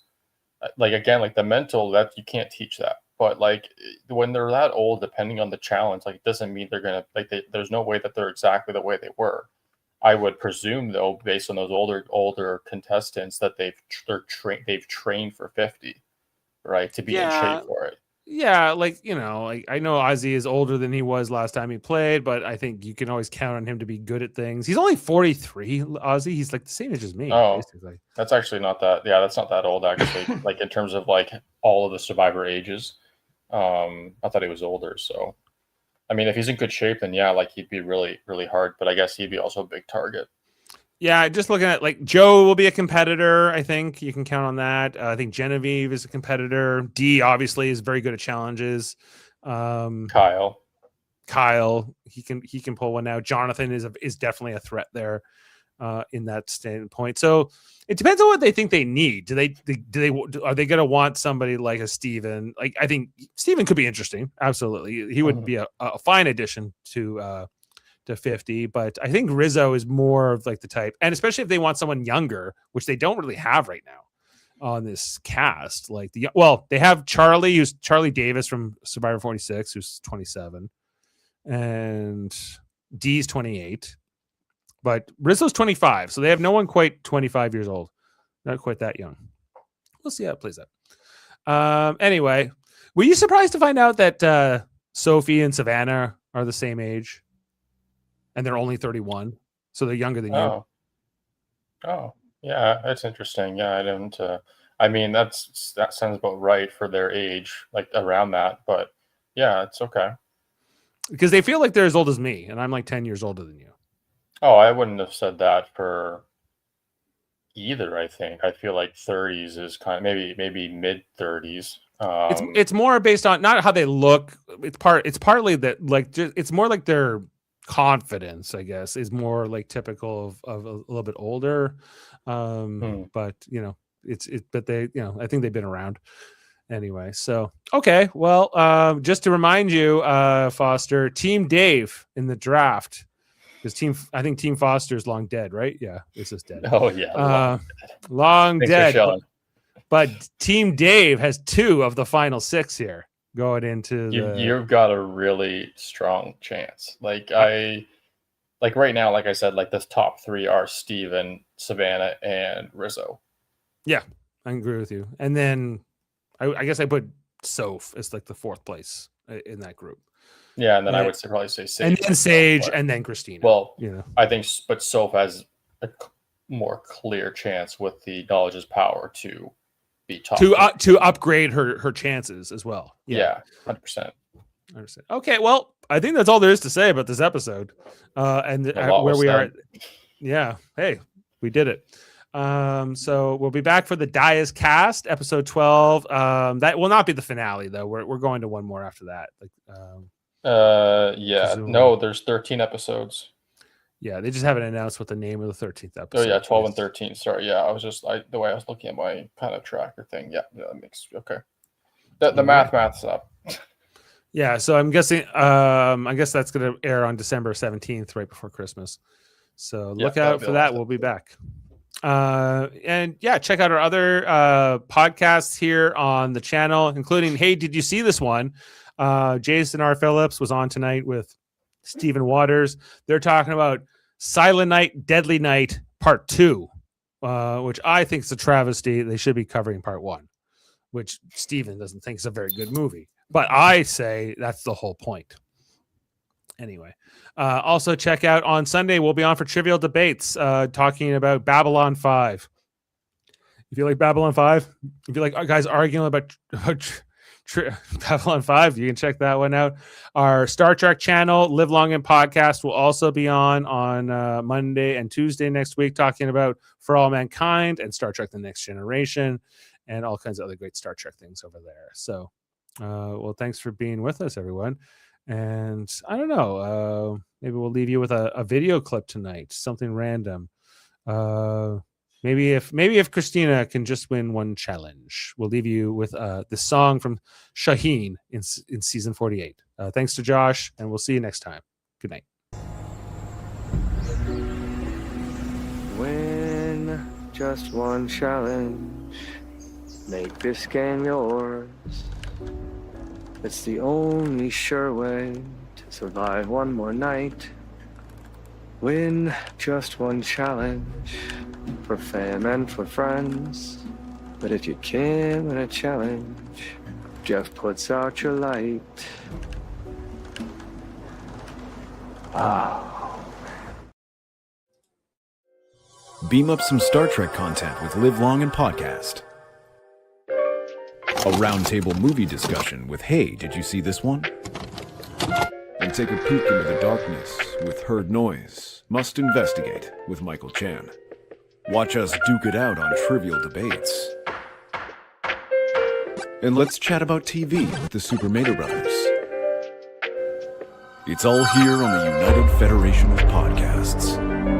like again like the mental that you can't teach that, but like when they're that old, depending on the challenge, like it doesn't mean they're gonna there's no way that they're exactly the way they were. I would presume though, based on those older contestants, that they've trained for 50, right, to be in shape for it. Yeah, like, I know Ozzy is older than he was last time he played, but I think you can always count on him to be good at things. He's only 43, Ozzy. He's like the same age as me, basically. That's actually not that. Yeah, that's not that old, actually. Like in terms of like all of the Survivor ages, I thought he was older. So, I mean, if he's in good shape, then yeah, like he'd be really, really hard. But I guess he'd be also a big target. Yeah, just looking at like Joe will be a competitor. I think you can count on that. I think Genevieve is a competitor. D obviously is very good at challenges. Kyle, he can pull one out. Jonathan is definitely a threat there in that standpoint. So it depends on what they think they need. Are they going to want somebody like a Steven? Like I think Steven could be interesting. Absolutely, he would be a fine addition to 50, but I think Rizzo is more of like the type, and especially if they want someone younger, which they don't really have right now on this cast. Like they have Charlie, who's Charlie Davis from Survivor 46, who's 27, and D's 28, but Rizzo's 25, so they have no one quite 25 years old, not quite that young. We'll see how it plays out. Anyway, were you surprised to find out that Sophie and Savannah are the same age? And they're only 31, so they're younger than you. Oh, yeah, that's interesting. Yeah, I didn't. I mean, that sounds about right for their age, like around that. But yeah, it's okay. Because they feel like they're as old as me, and I'm like 10 years older than you. Oh, I wouldn't have said that for either. I think I feel like 30s is kind of maybe mid 30s. It's more based on not how they look. It's partly that like it's more like their confidence, I guess, is more like typical of a little bit older. But but they, I think they've been around anyway. So, okay. Well, just to remind you, Foster, Team Dave in the draft, because I think Team Foster is long dead, right? Yeah. This is dead. Oh yeah. Long dead. But Team Dave has 2 of the final 6 here. Going into you've got a really strong chance. Like right now, like I said, like this top 3 are Steven, Savannah, and Rizzo. Yeah, I agree with you. And then I guess I put Soph as like the 4th place in that group. Yeah, and then I would probably say Sage. And then Sage, and then Christina. Well, I think, but Soph has a more clear chance with the knowledge is power to to upgrade her chances as well. Yeah, 100%. Okay, well, I think that's all there is to say about this episode, and where we are. Yeah, hey, we did it. So we'll be back for the Dias Cast episode 12. That will not be the finale though. We're going to one more after that. No, there's 13 episodes. Yeah, they just haven't announced what the name of the 13th episode. Oh yeah, 12 and 13. Sorry, yeah, I was just the way I was looking at my kind of tracker thing. Yeah, that makes okay. The math's up. Yeah, so I'm guessing. I guess that's going to air on December 17th, right before Christmas. So look out for that. We'll be back. And yeah, check out our other podcasts here on the channel, including, hey, did you see this one? Jason R. Phillips was on tonight with Stephen Waters. They're talking about Silent Night, Deadly Night Part 2, which I think is a travesty. They should be covering Part 1, which Stephen doesn't think is a very good movie. But I say that's the whole point. Anyway, also check out on Sunday, we'll be on for Trivial Debates, talking about Babylon 5. If you like Babylon 5, if you like guys arguing about Babylon 5, you can check that one out. Our Star Trek channel, Live Long and Podcast, will also be on Monday and Tuesday next week, talking about For All Mankind and Star Trek The Next Generation and all kinds of other great Star Trek things over there. So, well, thanks for being with us, everyone. And I don't know, maybe we'll leave you with a video clip tonight, something random. Maybe if Christina can just win one challenge, we'll leave you with the song from Shaheen in season 48. Thanks to Josh, and we'll see you next time. Good night. Win just one challenge. Make this game yours. It's the only sure way to survive one more night. Win just one challenge for fam and for friends. But if you can't win a challenge, Jeff puts out your light. Wow. Beam up some Star Trek content with Live Long and Podcast. A roundtable movie discussion with Hey, did you see this one? And take a peek into the darkness with Heard Noise, Must Investigate with Michael Chan. Watch us duke it out on trivial debates. And let's chat about TV with the Super Mater Brothers. It's all here on the United Federation of Podcasts.